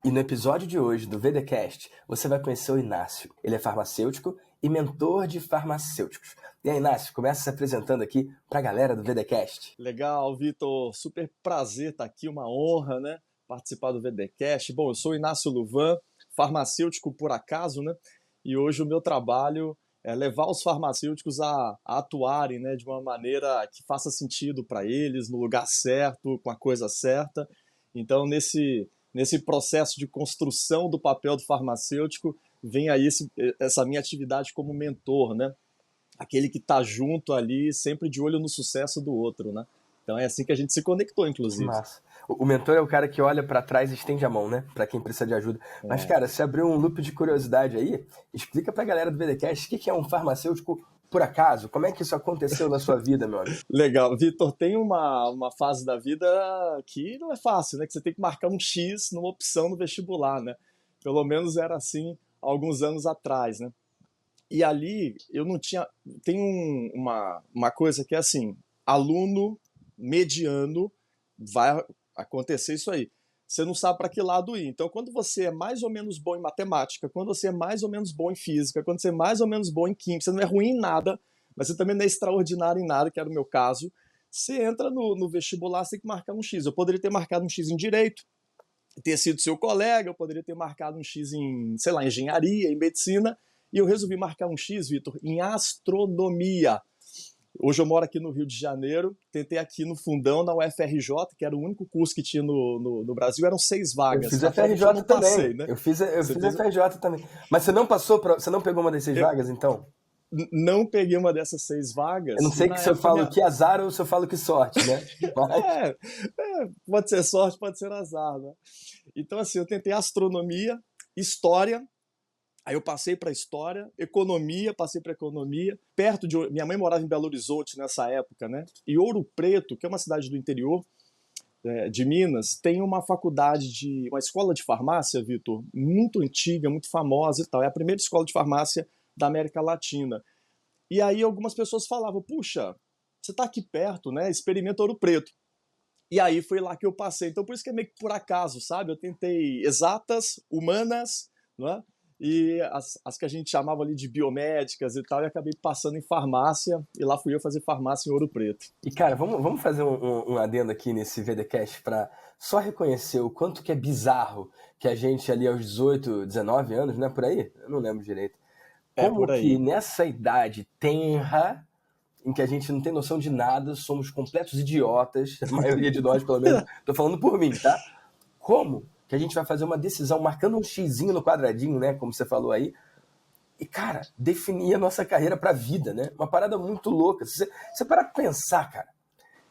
E no episódio de hoje do VDcast, você vai conhecer o Inácio. Ele é farmacêutico e mentor de farmacêuticos. E aí, Inácio, começa se apresentando aqui pra galera do VDcast. Legal, Vitor. Super prazer estar aqui, uma honra, né? Participar do VDcast. Bom, eu sou o Inácio Luvan, farmacêutico por acaso, né? E hoje o meu trabalho é levar os farmacêuticos a atuarem, né, de uma maneira que faça sentido para eles, no lugar certo, com a coisa certa. Então, nesse processo de construção do papel do farmacêutico, vem aí essa minha atividade como mentor, né? Aquele que está junto ali, sempre de olho no sucesso do outro, né? Então é assim que a gente se conectou, Que inclusive. massa. O mentor é o cara que olha pra trás e estende a mão, né? Pra quem precisa de ajuda. Mas, É, cara, se abriu um loop de curiosidade aí, explica pra galera do VDcast o que é um farmacêutico por acaso. Como é que isso aconteceu na sua vida, meu amigo? legal. Vitor, tem uma fase da vida que não é fácil, né? Que você tem que marcar um X numa opção no vestibular, né? Pelo menos era assim há alguns anos atrás, né? E ali eu não tinha. Tem uma coisa que é assim: aluno mediano vai acontecer isso aí. Você não sabe para que lado ir. Então, quando você é mais ou menos bom em matemática, quando você é mais ou menos bom em física, quando você é mais ou menos bom em química, você não é ruim em nada, mas você também não é extraordinário em nada, que era o meu caso. Você entra no vestibular, você tem que marcar um X. Eu poderia ter marcado um X em direito, ter sido seu colega, eu poderia ter marcado um X em, sei lá, engenharia, em medicina, e eu resolvi marcar um X, Vitor, em astronomia. Hoje eu moro aqui no Rio de Janeiro, tentei aqui no Fundão, na UFRJ, que era o único curso que tinha no Brasil, eram 6 Eu vagas. fiz Naturalmente eu FRJ não passei, também. né? Eu Você fiz fez... FRJ também. Mas você não você não pegou uma dessas Eu vagas, então? não peguei uma dessas 6 Eu não vagas, e sei que na se eu época falo minha... que azar ou se eu falo que sorte, né? Mas, É, pode ser sorte, pode ser azar, né? Então, assim, eu tentei astronomia, história. Aí eu passei para história, economia, passei para economia. Perto de. Minha mãe morava em Belo Horizonte nessa época, né? E Ouro Preto, que é uma cidade do interior de Minas, tem uma faculdade de. Uma escola de farmácia, Vitor, muito antiga, muito famosa e tal. É a primeira escola de farmácia da América Latina. E aí algumas pessoas falavam: puxa, você está aqui perto, né? Experimenta Ouro Preto. E aí foi lá que eu passei. Então por isso que é meio que por acaso, sabe? Eu tentei exatas, humanas, não é? E as que a gente chamava ali de biomédicas e tal, e acabei passando em farmácia, e lá fui eu fazer farmácia em Ouro Preto. e cara, vamos fazer um adendo aqui nesse VDcast para só reconhecer o quanto que é bizarro que a gente ali aos 18, 19 anos, né, por aí? Eu não lembro direito. É Como por que aí. nessa idade tenra, em que a gente não tem noção de nada, somos completos idiotas, a maioria de nós, pelo menos, tô falando por mim, tá? Como que a gente vai fazer uma decisão marcando um xizinho no quadradinho, né, como você falou aí, e, cara, definir a nossa carreira pra vida, né? Uma parada muito louca. Você parar pra pensar, cara.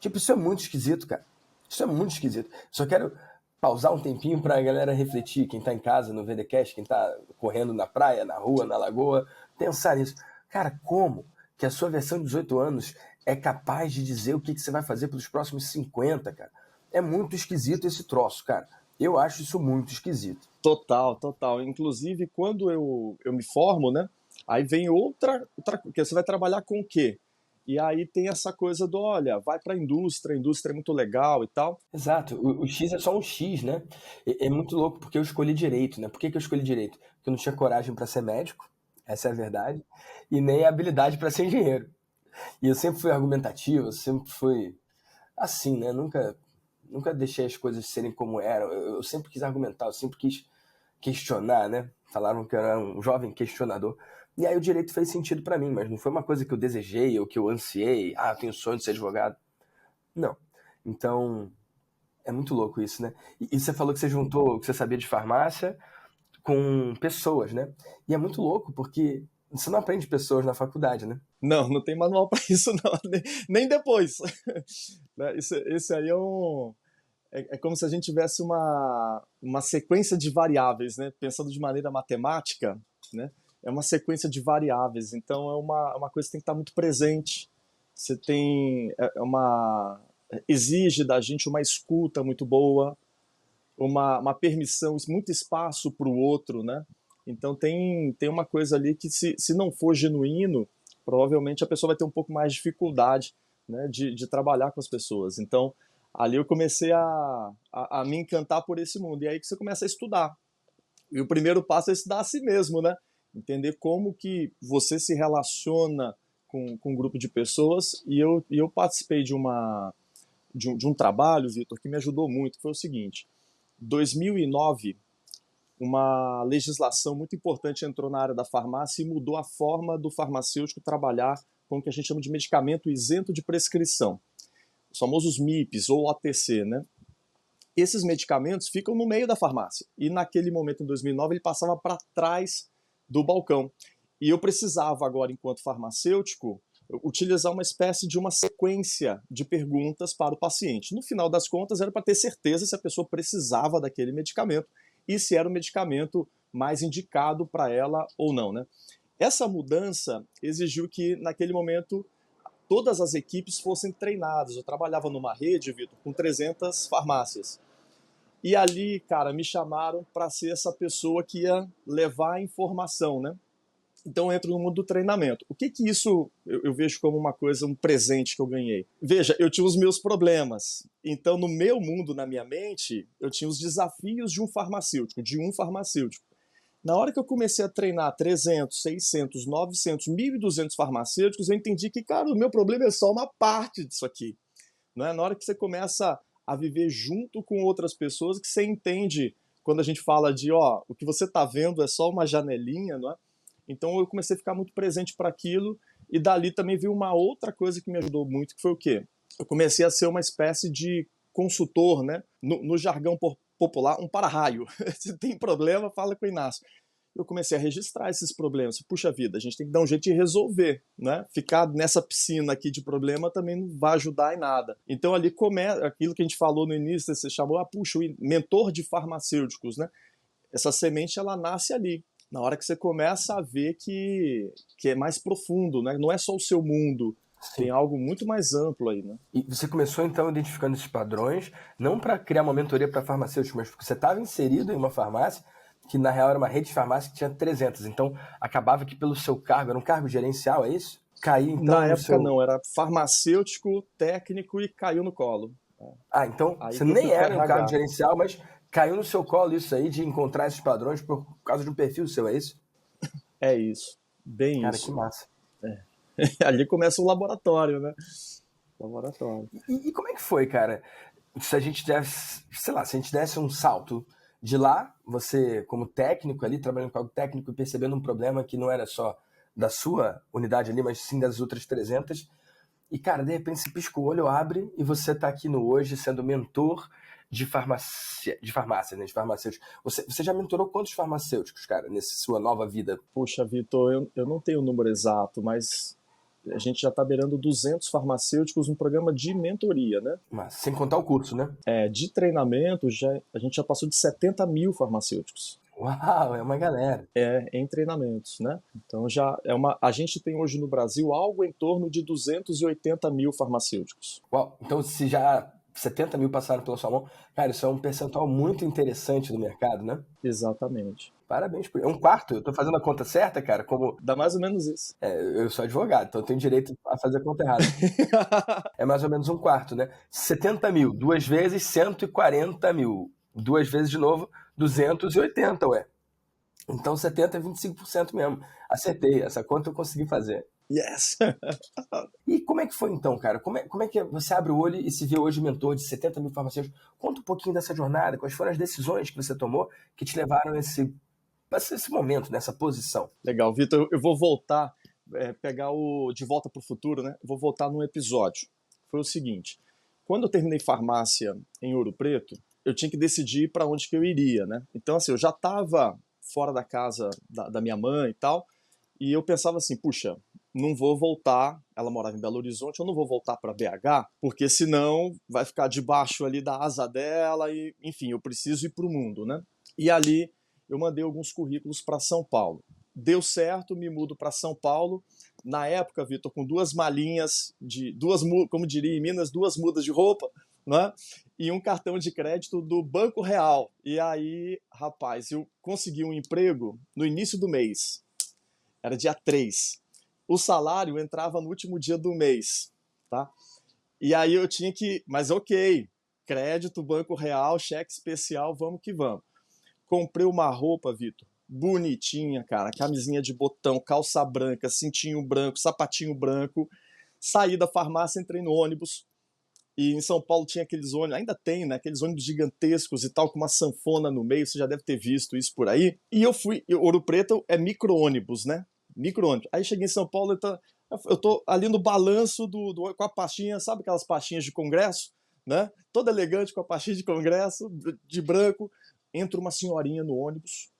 Tipo, isso é muito esquisito, cara. Isso é muito esquisito. Só quero pausar um tempinho pra galera refletir, quem tá em casa no VDcast, quem tá correndo na praia, na rua, na lagoa, pensar nisso. Cara, como que a sua versão de 18 anos é capaz de dizer o que você vai fazer pelos próximos 50, cara? É muito esquisito esse troço, cara. Eu acho isso muito esquisito. Total, total. Inclusive, quando eu me formo, né? Aí vem outra, que você vai trabalhar com o quê? E aí tem essa coisa do, olha, vai para a indústria é muito legal e tal. Exato, o X é só um X, né? É muito louco porque eu escolhi direito, né? Por que eu escolhi direito? Porque eu não tinha coragem para ser médico, essa é a verdade, e nem habilidade para ser engenheiro. E eu sempre fui argumentativo, eu sempre fui assim, né? Nunca deixei as coisas serem como eram. Eu sempre quis argumentar, eu sempre quis questionar, né? Falaram que eu era um jovem questionador. E aí o direito fez sentido para mim, mas não foi uma coisa que eu desejei ou que eu ansiei. Ah, eu tenho sonho de ser advogado. Não. Então, é muito louco isso, né? E você falou que você juntou o que você sabia de farmácia com pessoas, né? E é muito louco porque você não aprende pessoas na faculdade, né? Não, não tem manual para isso, não, nem depois. Né? Esse aí é como se a gente tivesse uma sequência de variáveis, né? Pensando de maneira matemática, né? É uma sequência de variáveis, então é uma coisa que tem que estar muito presente. Você tem exige da gente uma escuta muito boa, uma permissão, muito espaço para o outro, né? Então tem uma coisa ali que se não for genuíno, provavelmente a pessoa vai ter um pouco mais de dificuldade, né, de trabalhar com as pessoas. Então Ali eu comecei a me encantar por esse mundo. E aí que você começa a estudar. E o primeiro passo é estudar a si mesmo, né? Entender como que você se relaciona com um grupo de pessoas. E eu participei de um trabalho, Vitor, que me ajudou muito, que foi o seguinte. Em 2009, uma legislação muito importante entrou na área da farmácia e mudou a forma do farmacêutico trabalhar com o que a gente chama de medicamento isento de prescrição, os famosos MIPs ou OTC, né? Esses medicamentos ficam no meio da farmácia e naquele momento, em 2009, ele passava para trás do balcão. E eu precisava agora, enquanto farmacêutico, utilizar uma espécie de uma sequência de perguntas para o paciente. No final das contas, era para ter certeza se a pessoa precisava daquele medicamento e se era o medicamento mais indicado para ela ou não, né? Essa mudança exigiu que, naquele momento, todas as equipes fossem treinadas. Eu trabalhava numa rede, Vitor, com 300 farmácias. E ali, cara, me chamaram para ser essa pessoa que ia levar a informação, né? Então eu entro no mundo do treinamento. O que que isso eu vejo como uma coisa, um presente que eu ganhei? Veja, eu tinha os meus problemas. Então no meu mundo, na minha mente, eu tinha os desafios de um farmacêutico. Na hora que eu comecei a treinar 300, 600, 900, 1.200 farmacêuticos, eu entendi que, cara, o meu problema é só uma parte disso aqui. Não é? Na hora que você começa a viver junto com outras pessoas, que você entende, quando a gente fala de, ó, o que você está vendo é só uma janelinha, não é? Então eu comecei a ficar muito presente para aquilo, e dali também veio uma outra coisa que me ajudou muito, que foi o quê? Eu comecei a ser uma espécie de consultor, né? No jargão popular, um para-raio. Se tem problema, fala com o Inácio. Eu comecei a registrar esses problemas. Puxa vida, a gente tem que dar um jeito de resolver, né? Ficar nessa piscina aqui de problema também não vai ajudar em nada. Então ali começa aquilo que a gente falou no início, você chamou, puxa, o mentor de farmacêuticos, né? Essa semente, ela nasce ali. Na hora que você começa a ver que é mais profundo, né? Não é só o seu mundo, tem Sim. algo muito mais amplo aí, né? E você começou então identificando esses padrões, não para criar uma mentoria para farmacêuticos, mas porque você estava inserido em uma farmácia que na real era uma rede de farmácia que tinha 300. Então acabava que pelo seu cargo, era um cargo gerencial, é isso? Caía então Na no época seu. não, era farmacêutico, técnico e caiu no colo. Ah, então Aí você que eu fui nem para era um cargo RH. gerencial, mas caiu no seu colo isso aí de encontrar esses padrões por causa de um perfil seu, é isso? É isso, bem Cara, que isso. massa. Ali começa o laboratório, né? Laboratório. E como é que foi, cara? Se a gente desse, sei lá, se a gente desse um salto de lá, você como técnico ali, trabalhando com algo técnico e percebendo um problema que não era só da sua unidade ali, mas sim das outras 300, e cara, de repente se pisca o olho, abre e você tá aqui no hoje sendo mentor de farmácia, né, de farmacêuticos. Você já mentorou quantos farmacêuticos, cara, nessa sua nova vida? Puxa, Vitor, eu não tenho o número exato, mas a gente já está beirando 200 farmacêuticos no programa de mentoria, né? Mas, sem contar o curso, né? De treinamento, a gente já passou de 70 mil farmacêuticos. Uau, é uma galera. Em treinamentos, né? Então a gente tem hoje no Brasil algo em torno de 280 mil farmacêuticos. Uau, então se já 70 mil passaram pela sua mão, cara, isso é um percentual muito interessante do mercado, né? Exatamente. Parabéns por isso. É um quarto, eu tô fazendo a conta certa, cara, como Dá mais ou menos isso. eu sou advogado, então eu tenho direito a fazer a conta errada. É mais ou menos um quarto, né? 70 mil, duas vezes 140 mil. Duas vezes de novo, 280, ué. Então 70 é 25% mesmo. Acertei, essa conta eu consegui fazer. Yes! E como é que foi então, cara? Como é que você abre o olho e se vê hoje mentor de 70 mil farmacêuticos? Conta um pouquinho dessa jornada, quais foram as decisões que você tomou que te levaram a esse momento, nessa posição. Legal, Vitor, eu vou voltar, pegar o De Volta para o Futuro, né? Vou voltar num episódio. Foi o seguinte, quando eu terminei farmácia em Ouro Preto, eu tinha que decidir para onde que eu iria, né? Então, assim, eu já estava fora da casa da minha mãe e tal, e eu pensava assim, puxa, não vou voltar, ela morava em Belo Horizonte, eu não vou voltar para BH, porque senão vai ficar debaixo ali da asa dela e, enfim, eu preciso ir para o mundo, né? E ali eu mandei alguns currículos para São Paulo. Deu certo, me mudo para São Paulo. Na época, Vitor, com duas malinhas, como diria em Minas, duas mudas de roupa, né? E um cartão de crédito do Banco Real. E aí, rapaz, eu consegui um emprego no início do mês. Era dia 3. O salário entrava no último dia do mês, tá? E aí eu tinha que... Mas ok, crédito, banco real, cheque especial, vamos que vamos. Comprei uma roupa, Vitor, bonitinha, cara, camisinha de botão, calça branca, cintinho branco, sapatinho branco. Saí da farmácia, entrei no ônibus. E em São Paulo tinha aqueles ônibus, ainda tem, né? Aqueles ônibus gigantescos e tal, com uma sanfona no meio, você já deve ter visto isso por aí. E eu fui, Ouro Preto é micro-ônibus, né? Micro-ônibus. Aí cheguei em São Paulo, eu tô ali no balanço com a pastinha, sabe aquelas pastinhas de congresso, né? Toda elegante com a pastinha de congresso, de branco. Entra uma senhorinha no ônibus.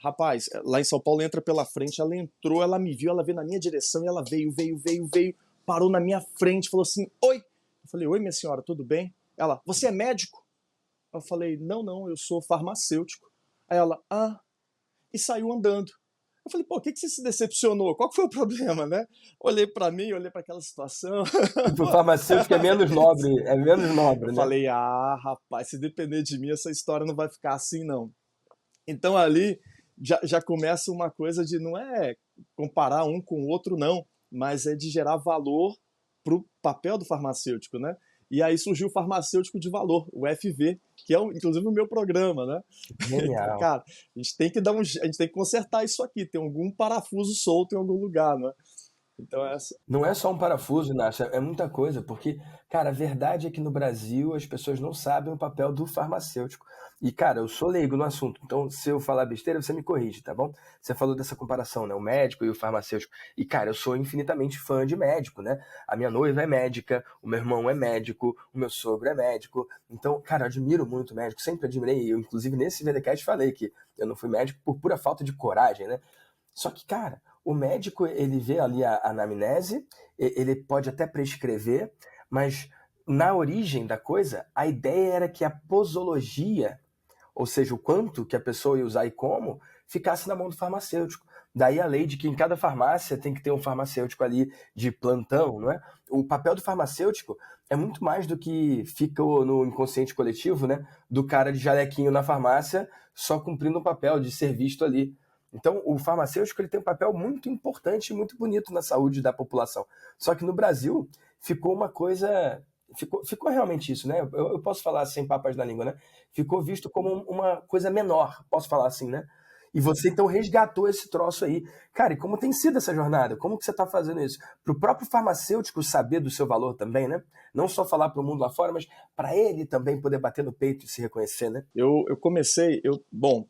Rapaz, lá em São Paulo entra pela frente, ela entrou, ela me viu, ela veio na minha direção e ela veio, parou na minha frente, falou assim, oi. Eu falei, oi, minha senhora, tudo bem? Ela, você é médico? Eu falei, não, eu sou farmacêutico. Aí ela, e saiu andando. Eu falei, pô, o que você se decepcionou? Qual que foi o problema, né? Olhei pra mim, olhei pra aquela situação. E pro farmacêutico é menos Eu nobre, né? falei, rapaz, se depender de mim, essa história não vai ficar assim, não. Então ali já começa uma coisa de não é comparar um com o outro, não, mas é de gerar valor pro papel do farmacêutico, né? E aí surgiu o farmacêutico de valor, o FV, que é inclusive o meu programa, né? Então, Genial. cara, a gente tem que a gente tem que consertar isso aqui, tem algum parafuso solto em algum lugar, né? Então essa. Não é só um parafuso, Inácio, é muita coisa, porque, cara, a verdade é que no Brasil as pessoas não sabem o papel do farmacêutico. E, cara, eu sou leigo no assunto, então se eu falar besteira, você me corrige, tá bom? Você falou dessa comparação, né? O médico e o farmacêutico. E, cara, eu sou infinitamente fã de médico, né? A minha noiva é médica, o meu irmão é médico, o meu sogro é médico. Então, cara, eu admiro muito o médico, sempre admirei. Eu, inclusive, nesse VDCast falei que eu não fui médico por pura falta de coragem, né? Só que, cara, o médico, ele vê ali a anamnese, ele pode até prescrever, mas na origem da coisa, a ideia era que a posologia, ou seja, o quanto que a pessoa ia usar e como, ficasse na mão do farmacêutico. Daí a lei de que em cada farmácia tem que ter um farmacêutico ali de plantão, não é? O papel do farmacêutico é muito mais do que fica no inconsciente coletivo, né? Do cara de jalequinho na farmácia só cumprindo o papel de ser visto ali. Então, o farmacêutico ele tem um papel muito importante e muito bonito na saúde da população. Só que no Brasil ficou uma coisa. Ficou realmente isso, né? Eu posso falar sem papas na língua, né? Ficou visto como uma coisa menor, posso falar assim, né? E você então resgatou esse troço aí. Cara, e como tem sido essa jornada? Como que você está fazendo isso? Para o próprio farmacêutico saber do seu valor também, né? Não só falar para o mundo lá fora, mas para ele também poder bater no peito e se reconhecer, né? Eu comecei, bom,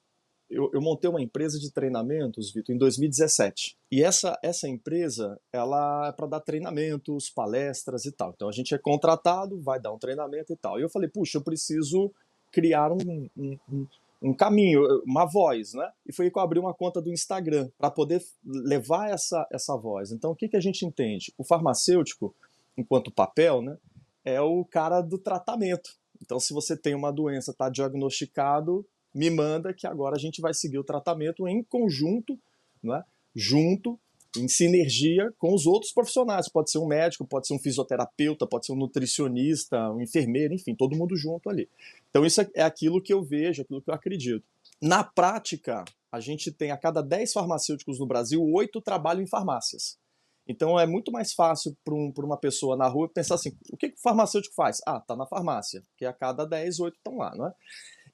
eu montei uma empresa de treinamentos, Vitor, em 2017. E essa empresa, ela é para dar treinamentos, palestras e tal. Então a gente é contratado, vai dar um treinamento e tal. E eu falei, puxa, eu preciso criar um caminho, uma voz, né? E foi aí que eu abri uma conta do Instagram para poder levar essa voz. Então o que a gente entende? O farmacêutico, enquanto papel, né, é o cara do tratamento. Então, se você tem uma doença, está diagnosticado, me manda que agora a gente vai seguir o tratamento em conjunto, né? Junto, em sinergia com os outros profissionais. Pode ser um médico, pode ser um fisioterapeuta, pode ser um nutricionista, um enfermeiro, enfim, todo mundo junto ali. Então isso é aquilo que eu vejo, aquilo que eu acredito. Na prática, a gente tem a cada 10 farmacêuticos no Brasil, 8 trabalham em farmácias. Então é muito mais fácil para uma pessoa na rua pensar assim, o que o farmacêutico faz? Tá na farmácia, porque a cada 10, 8 estão lá, não é?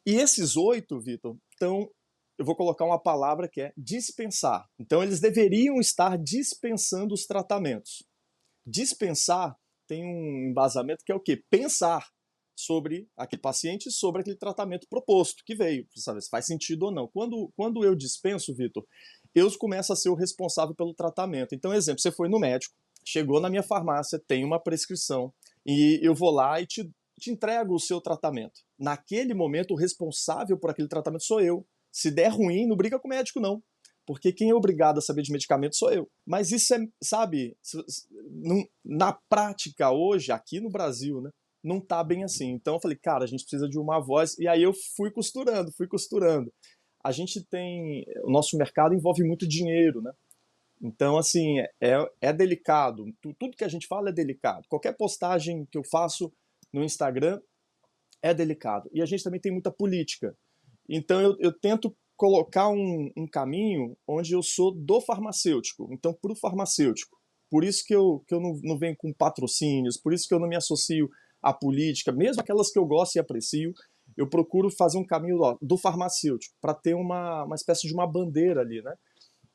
E esses 8, Vitor, estão, eu vou colocar uma palavra que é dispensar. Então eles deveriam estar dispensando os tratamentos. Dispensar tem um embasamento que é o quê? Pensar sobre aquele paciente, sobre aquele tratamento proposto que veio, sabe se faz sentido ou não. Quando eu dispenso, Vitor, eu começo a ser o responsável pelo tratamento. Então, exemplo, você foi no médico, chegou na minha farmácia, tem uma prescrição, e eu vou lá e te entrego o seu tratamento. Naquele momento, o responsável por aquele tratamento sou eu. Se der ruim, não briga com o médico, não. Porque quem é obrigado a saber de medicamento sou eu. Mas isso é, sabe, na prática hoje, aqui no Brasil, né, não tá bem assim. Então eu falei, cara, a gente precisa de uma voz. E aí eu fui costurando. A gente tem. O nosso mercado envolve muito dinheiro, né? Então, assim, é delicado. Tudo que a gente fala é delicado. Qualquer postagem que eu faço no Instagram é delicado. E a gente também tem muita política. Então eu tento colocar um caminho onde eu sou do farmacêutico, então para o farmacêutico. Por isso que eu não venho com patrocínios, por isso que eu não me associo a política, mesmo aquelas que eu gosto e aprecio, eu procuro fazer um caminho do farmacêutico, para ter uma espécie de uma bandeira ali, né?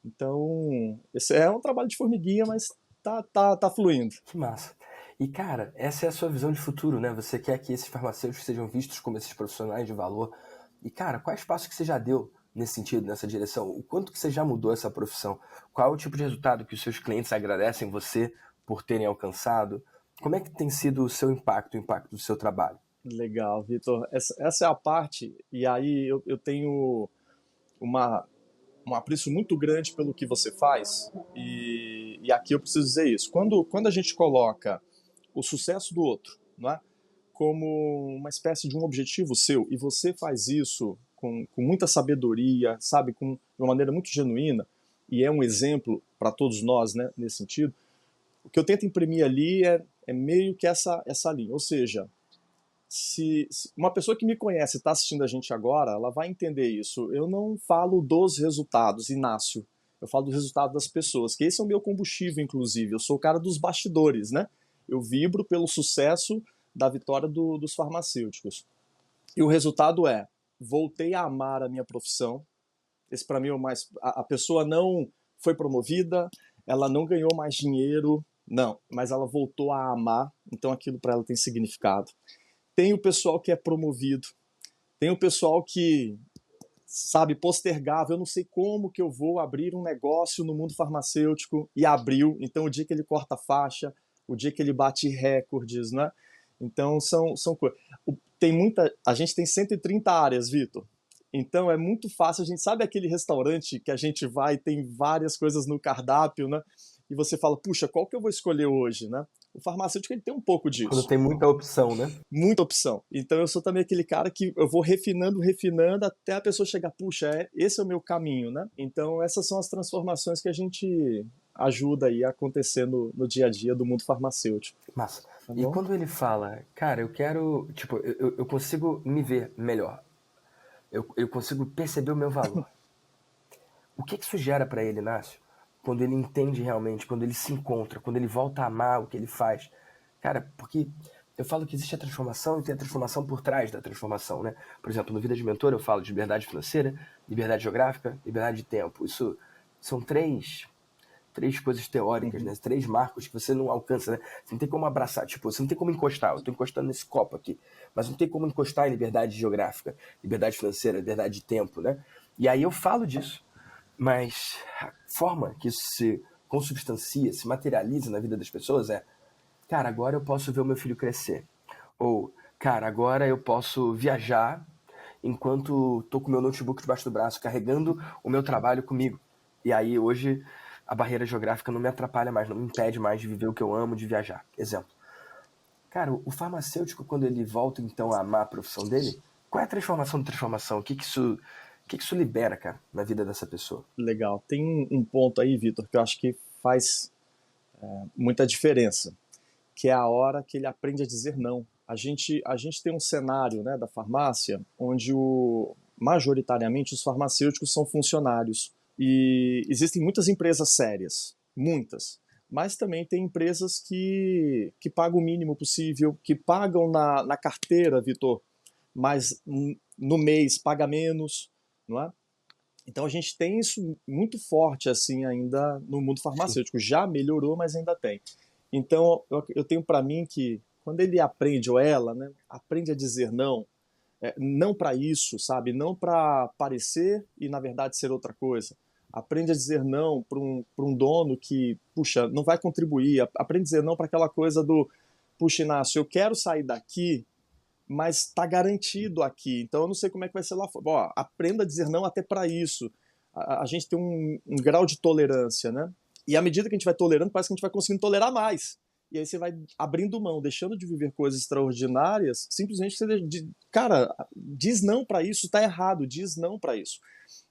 Então, esse é um trabalho de formiguinha, mas tá fluindo. Que massa. E, cara, essa é a sua visão de futuro, né? Você quer que esses farmacêuticos sejam vistos como esses profissionais de valor. E, cara, quais passos que você já deu nesse sentido, nessa direção? O quanto que você já mudou essa profissão? Qual é o tipo de resultado que os seus clientes agradecem você por terem alcançado? Como é que tem sido o seu impacto, o impacto do seu trabalho? Legal, Vitor. Essa é a parte, e aí eu tenho uma, um apreço muito grande pelo que você faz, e aqui eu preciso dizer isso. Quando a gente coloca o sucesso do outro, não é, como uma espécie de um objetivo seu, e você faz isso com muita sabedoria, sabe, de uma maneira muito genuína, e é um exemplo para todos nós, né, nesse sentido, o que eu tento imprimir ali é meio que essa linha. Ou seja, se uma pessoa que me conhece está assistindo a gente agora, ela vai entender isso. Eu não falo dos resultados, Inácio. Eu falo do resultado das pessoas, que esse é o meu combustível, inclusive. Eu sou o cara dos bastidores, né? Eu vibro pelo sucesso da vitória dos farmacêuticos. E o resultado é, voltei a amar a minha profissão. Esse para mim é o mais... A pessoa não foi promovida, ela não ganhou mais dinheiro, não, mas ela voltou a amar, então aquilo para ela tem significado. Tem o pessoal que é promovido, tem o pessoal que, sabe, postergava, eu não sei como que eu vou abrir um negócio no mundo farmacêutico, e abriu, então o dia que ele corta a faixa, o dia que ele bate recordes, né? Então são coisas. A gente tem 130 áreas, Vitor. Então é muito fácil, a gente sabe aquele restaurante que a gente vai, tem várias coisas no cardápio, né? E você fala, puxa, qual que eu vou escolher hoje, né? O farmacêutico ele tem um pouco Quando disso, tem muita opção, né? muita opção. Então eu sou também aquele cara que eu vou refinando, refinando até a pessoa chegar, puxa, esse é o meu caminho, né? Então essas são as transformações que a gente ajuda aí a acontecer no dia a dia do mundo farmacêutico, Massa. tá E bom? quando ele fala, cara, eu quero, tipo, eu consigo me ver melhor. Eu consigo perceber o meu valor. O que isso gera pra ele, Inácio? Quando ele entende realmente, quando ele se encontra, quando ele volta a amar o que ele faz. Cara, porque eu falo que existe a transformação e tem a transformação por trás da transformação, né? Por exemplo, no Vida de Mentor eu falo de liberdade financeira, liberdade geográfica, liberdade de tempo. Isso são três coisas teóricas, Uhum. né? Três marcos que você não alcança, né? Você não tem como abraçar, tipo, você não tem como encostar. Eu tô encostando nesse copo aqui, mas não tem como encostar em liberdade geográfica, liberdade financeira, liberdade de tempo, né? E aí eu falo disso, mas a forma que isso se consubstancia, se materializa na vida das pessoas é, cara, agora eu posso ver o meu filho crescer. Ou, cara, agora eu posso viajar enquanto tô com o meu notebook debaixo do braço, carregando o meu trabalho comigo. E aí hoje a barreira geográfica não me atrapalha mais, não me impede mais de viver o que eu amo, de viajar. Exemplo. Cara, o farmacêutico, quando ele volta então a amar a profissão dele, qual é a transformação de transformação? O que isso libera, cara, na vida dessa pessoa? Legal. Tem um ponto aí, Vitor, que eu acho que faz muita diferença, que é a hora que ele aprende a dizer não. A gente tem um cenário, né, da farmácia onde majoritariamente os farmacêuticos são funcionários. E existem muitas empresas sérias, muitas. Mas também tem empresas que pagam o mínimo possível, que pagam na carteira, Vitor, mas no mês paga menos, não é? Então a gente tem isso muito forte assim ainda no mundo Sim. farmacêutico. Já melhorou, mas ainda tem. Então eu tenho para mim que quando ele aprende ou ela, né, aprende a dizer não, não para isso, sabe? Não para parecer e na verdade ser outra coisa. Aprende a dizer não para um dono que, puxa, não vai contribuir. Aprende a dizer não para aquela coisa do, puxa, Inácio, eu quero sair daqui, mas está garantido aqui. Então eu não sei como é que vai ser lá fora. Ó, aprenda a dizer não até para isso. A gente tem um grau de tolerância, né? E à medida que a gente vai tolerando, parece que a gente vai conseguindo tolerar mais. E aí você vai abrindo mão, deixando de viver coisas extraordinárias, simplesmente você, cara, diz não para isso, está errado, diz não para isso.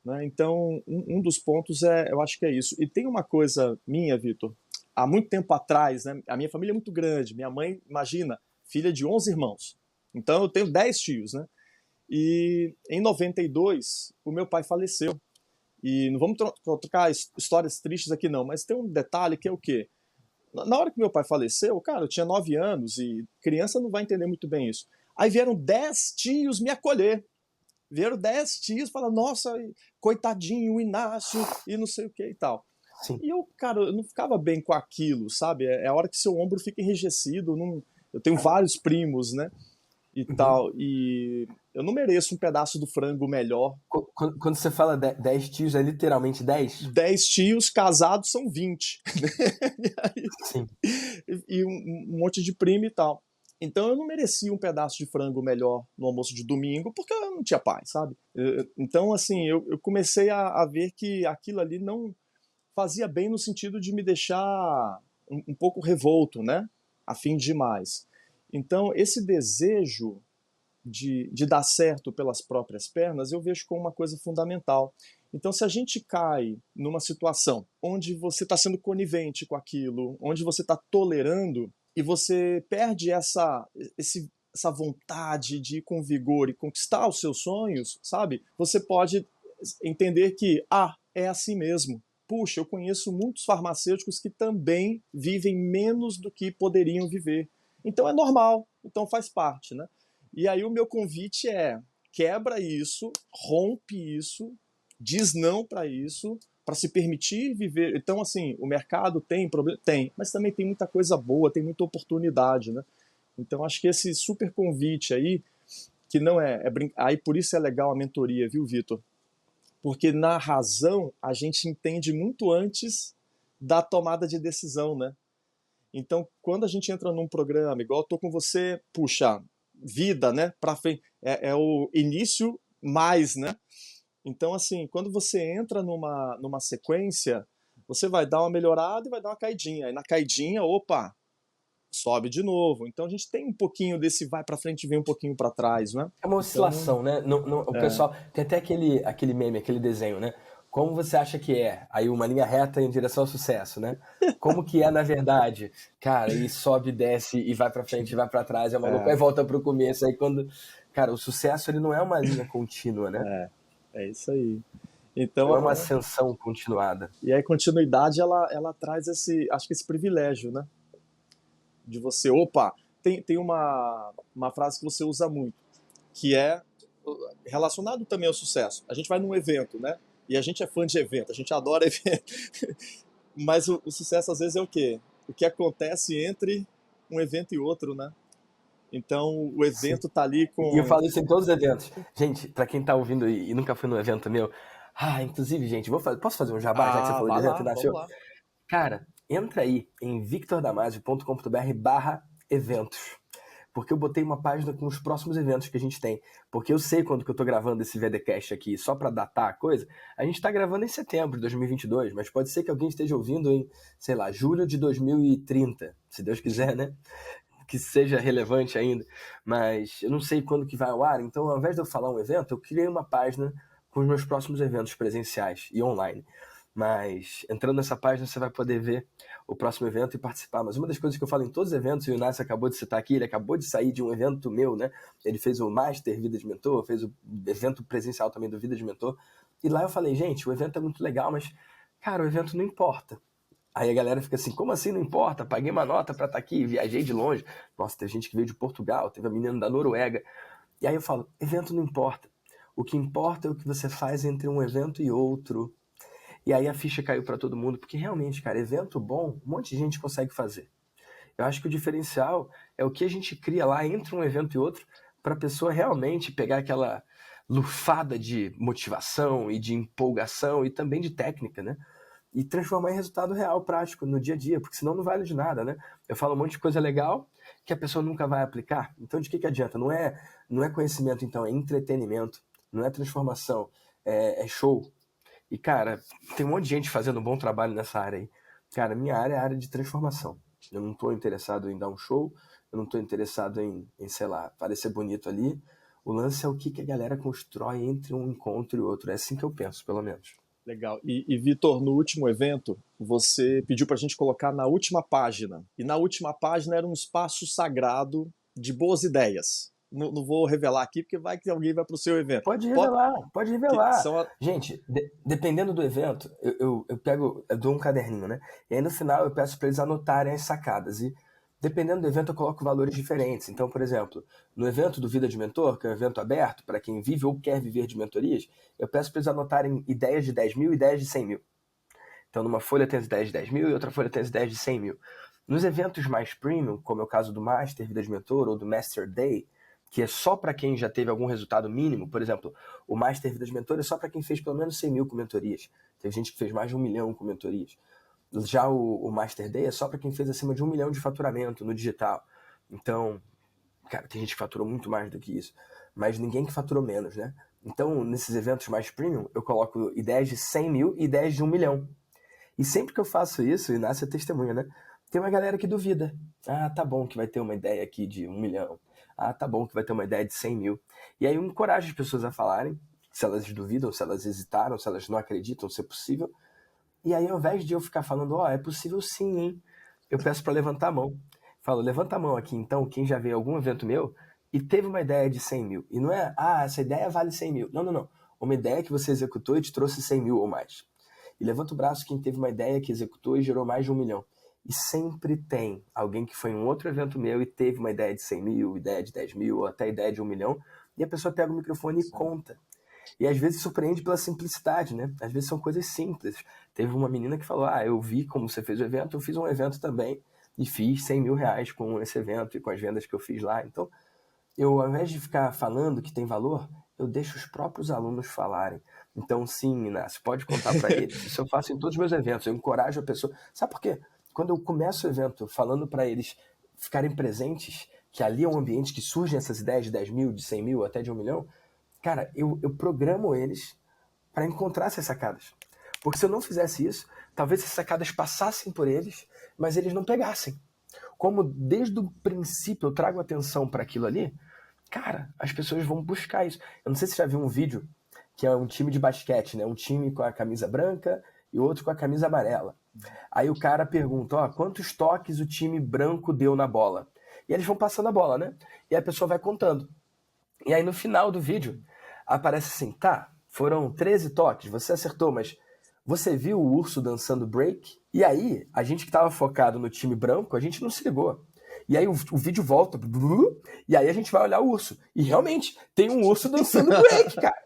Né? Então, um dos pontos eu acho que é isso. E tem uma coisa minha, Vitor, há muito tempo atrás, né? A minha família é muito grande. Minha mãe, imagina, filha de 11 irmãos. Então eu tenho 10 tios, né? E em 92, o meu pai faleceu. E não vamos trocar histórias tristes aqui não, mas tem um detalhe que é o quê? Na hora que meu pai faleceu, cara, eu tinha 9 anos e criança não vai entender muito bem isso. Aí vieram 10 tios me acolher. Vieram 10 tios e falaram, nossa, coitadinho, o Inácio, e não sei o que e tal. Sim. E eu, cara, eu não ficava bem com aquilo, sabe? É a hora que seu ombro fica enrijecido. Não... Eu tenho vários primos, né? E Uhum. tal. E eu não mereço um pedaço do frango melhor. Quando você fala 10 tios, é literalmente 10? 10 tios casados são 20. Sim. E um monte de primo e tal. Então eu não merecia um pedaço de frango melhor no almoço de domingo, porque eu não tinha pai, sabe? Então, assim, eu comecei a ver que aquilo ali não fazia bem no sentido de me deixar um pouco revolto, né? A fim de mais. Então, esse desejo de dar certo pelas próprias pernas, eu vejo como uma coisa fundamental. Então, se a gente cai numa situação onde você está sendo conivente com aquilo, onde você está tolerando, e você perde essa vontade de ir com vigor e conquistar os seus sonhos, sabe? Você pode entender que, é assim mesmo. Puxa, eu conheço muitos farmacêuticos que também vivem menos do que poderiam viver. Então é normal, então faz parte, né? E aí o meu convite é: quebra isso, rompe isso, diz não para isso, para se permitir viver. Então, assim, o mercado tem problema? Tem, mas também tem muita coisa boa, tem muita oportunidade, né? Então, acho que esse super convite aí, que não aí por isso é legal a mentoria, viu, Vitor? Porque na razão a gente entende muito antes da tomada de decisão, né? Então, quando a gente entra num programa, igual eu tô com você, puxa, vida, né? Pra frente, é o início mais, né? Então, assim, quando você entra numa sequência, você vai dar uma melhorada e vai dar uma caidinha. Aí na caidinha, opa, sobe de novo. Então a gente tem um pouquinho desse vai pra frente e vem um pouquinho pra trás, né? É uma Então, oscilação, né? O pessoal tem até aquele meme, aquele desenho, né? Como você acha que é? Aí uma linha reta em direção ao sucesso, né? Como que é na verdade? Cara, e sobe, desce e vai pra frente, e vai pra trás, é maluco, aí volta pro começo, aí quando, cara, o sucesso ele não é uma linha contínua, né? é isso aí. Não é uma Então, ascensão continuada. e aí continuidade ela traz acho que esse privilégio, né? De você, opa, tem uma frase que você usa muito, que é relacionado também ao sucesso. A gente vai num evento, né? E a gente é fã de evento, a gente adora evento. Mas o sucesso às vezes é o quê? O que acontece entre um evento e outro, né? Então o Sim. evento tá ali E eu com. falo isso em todos os eventos. Gente, pra quem tá ouvindo e nunca foi num evento meu, inclusive, gente, posso fazer um jabá, já que você falou de Vai evento, lá, vamos Inácio? lá. Cara, entra aí em victordamasio.com.br/eventos. Porque eu botei uma página com os próximos eventos que a gente tem. Porque eu sei quando que eu tô gravando esse VDcast aqui, só pra datar a coisa, a gente tá gravando em setembro de 2022, mas pode ser que alguém esteja ouvindo em, sei lá, julho de 2030, se Deus quiser, né? Que seja relevante ainda, mas eu não sei quando que vai ao ar, então ao invés de eu falar um evento, eu criei uma página com os meus próximos eventos presenciais e online. Mas entrando nessa página você vai poder ver o próximo evento e participar. Mas uma das coisas que eu falo em todos os eventos, e o Inácio acabou de citar aqui, ele acabou de sair de um evento meu, né? Ele fez o Master Vida de Mentor, fez o evento presencial também do Vida de Mentor. E lá eu falei, gente, o evento é muito legal, mas, cara, o evento não importa. Aí a galera fica assim, como assim não importa? Paguei uma nota pra estar aqui, viajei de longe. Nossa, teve gente que veio de Portugal, teve a menina da Noruega. E aí eu falo, evento não importa. O que importa é o que você faz entre um evento e outro. E aí a ficha caiu pra todo mundo, porque realmente, cara, evento bom, um monte de gente consegue fazer. Eu acho que o diferencial é o que a gente cria lá entre um evento e outro, pra pessoa realmente pegar aquela lufada de motivação e de empolgação e também de técnica, né? E transformar em resultado real, prático, no dia a dia, porque senão não vale de nada, né? Eu falo um monte de coisa legal que a pessoa nunca vai aplicar. Então, de que adianta? Não é conhecimento, então, é entretenimento, não é transformação, é show. E, cara, tem um monte de gente fazendo um bom trabalho nessa área aí. Cara, minha área é a área de transformação. Eu não estou interessado em dar um show, eu não estou interessado em, sei lá, parecer bonito ali. O lance é o que a galera constrói entre um encontro e outro. É assim que eu penso, pelo menos. Legal. E Vitor, no último evento, você pediu para a gente colocar na última página. E na última página era um espaço sagrado de boas ideias. não vou revelar aqui, porque vai que alguém vai para o seu evento. Pode revelar, pode Que revelar. são Gente, dependendo do evento, eu dou um caderninho, né? E aí no final eu peço para eles anotarem as sacadas. E dependendo do evento, eu coloco valores diferentes. Então, por exemplo, no evento do Vida de Mentor, que é um evento aberto para quem vive ou quer viver de mentorias, eu peço para eles anotarem ideias de 10 mil e ideias de 100 mil. Então, numa folha tem as ideias de 10 mil e outra folha tem as ideias de 100 mil. Nos eventos mais premium, como é o caso do Master Vida de Mentor ou do Master Day, que é só para quem já teve algum resultado mínimo, por exemplo, o Master Vida de Mentor é só para quem fez pelo menos 100 mil com mentorias. Teve gente que fez mais de 1 milhão com mentorias. Já o Master Day é só para quem fez acima de 1 milhão de faturamento no digital. Então, cara, tem gente que faturou muito mais do que isso, mas ninguém que faturou menos, né? Então, nesses eventos mais premium, eu coloco ideias de 100 mil e ideias de 1 milhão. E sempre que eu faço isso, Inácio é testemunha, né? Tem uma galera que duvida. Ah, tá bom que vai ter uma ideia aqui de 1 milhão. Ah, tá bom que vai ter uma ideia de 100 mil. E aí eu encorajo as pessoas a falarem, se elas duvidam, se elas hesitaram, se elas não acreditam ser possível. E aí, ao invés de eu ficar falando, é possível sim, hein? Eu peço para levantar a mão. Falo, levanta a mão aqui, então, quem já veio a algum evento meu e teve uma ideia de 100 mil. E não é, essa ideia vale 100 mil. Não, não, não. Uma ideia que você executou e te trouxe 100 mil ou mais. E levanta o braço quem teve uma ideia que executou e gerou mais de 1 milhão. E sempre tem alguém que foi em um outro evento meu e teve uma ideia de 100 mil, ideia de 10 mil, ou até ideia de 1 milhão, e a pessoa pega o microfone e conta. E às vezes surpreende pela simplicidade, né? Às vezes são coisas simples. Teve uma menina que falou, eu vi como você fez o evento, eu fiz um evento também, e fiz 100 mil reais com esse evento e com as vendas que eu fiz lá. Então, eu, ao invés de ficar falando que tem valor, eu deixo os próprios alunos falarem. Então, sim, Inácio, pode contar para eles. Isso eu faço em todos os meus eventos. Eu encorajo a pessoa. Sabe por quê? Quando eu começo o evento falando para eles ficarem presentes, que ali é um ambiente que surgem essas ideias de 10 mil, de 100 mil, até de 1 milhão, cara, eu programo eles para encontrar essas sacadas. Porque se eu não fizesse isso, talvez essas sacadas passassem por eles, mas eles não pegassem. Como desde o princípio eu trago atenção para aquilo ali, cara, as pessoas vão buscar isso. Eu não sei se você já viu um vídeo que é um time de basquete, né? Um time com a camisa branca e outro com a camisa amarela. Aí o cara pergunta, quantos toques o time branco deu na bola? E eles vão passando a bola, né? E a pessoa vai contando. E aí no final do vídeo aparece assim, foram 13 toques, você acertou, mas você viu o urso dançando break? E aí, a gente que tava focado no time branco, a gente não se ligou. E aí o vídeo volta, e aí a gente vai olhar o urso. E realmente, tem um urso dançando break, cara.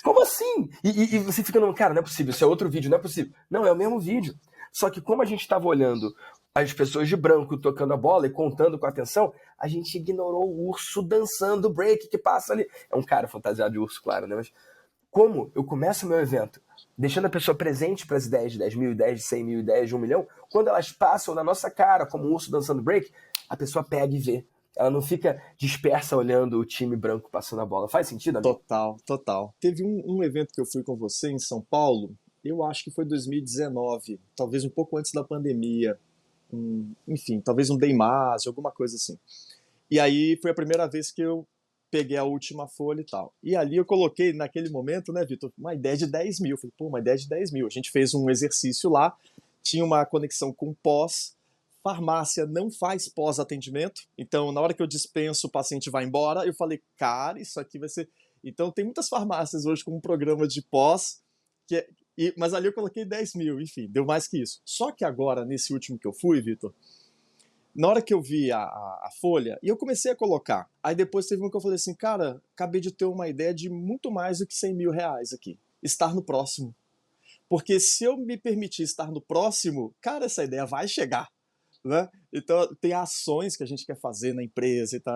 Como assim? E você fica, não, cara, não é possível, isso é outro vídeo, não é possível. Não, é o mesmo vídeo. Só que como a gente estava olhando as pessoas de branco tocando a bola e contando com atenção, a gente ignorou o urso dançando break que passa ali. É um cara fantasiado de urso, claro, né? Mas como eu começo o meu evento deixando a pessoa presente para as ideias de 10 mil, ideias de 100 mil, ideias de 1 milhão, quando elas passam na nossa cara como um urso dançando break, a pessoa pega e vê. Ela não fica dispersa olhando o time branco passando a bola. Faz sentido, amigo? Total, total. Teve um evento que eu fui com você em São Paulo, eu acho que foi 2019, talvez um pouco antes da pandemia. Enfim, talvez um Deimase, alguma coisa assim. E aí foi a primeira vez que eu peguei a última folha e tal. E ali eu coloquei, naquele momento, né, Vitor, uma ideia de 10 mil. Falei, uma ideia de 10 mil. A gente fez um exercício lá, tinha uma conexão com pós. Farmácia não faz pós-atendimento, então na hora que eu dispenso o paciente vai embora, eu falei, cara, isso aqui vai ser... Então tem muitas farmácias hoje com um programa de pós, mas ali eu coloquei 10 mil, enfim, deu mais que isso. Só que agora, nesse último que eu fui, Vitor, na hora que eu vi a folha, e eu comecei a colocar, aí depois teve um que eu falei assim, cara, acabei de ter uma ideia de muito mais do que 100 mil reais aqui, estar no próximo. Porque se eu me permitir estar no próximo, cara, essa ideia vai chegar. Né? Então tem ações que a gente quer fazer na empresa e tal,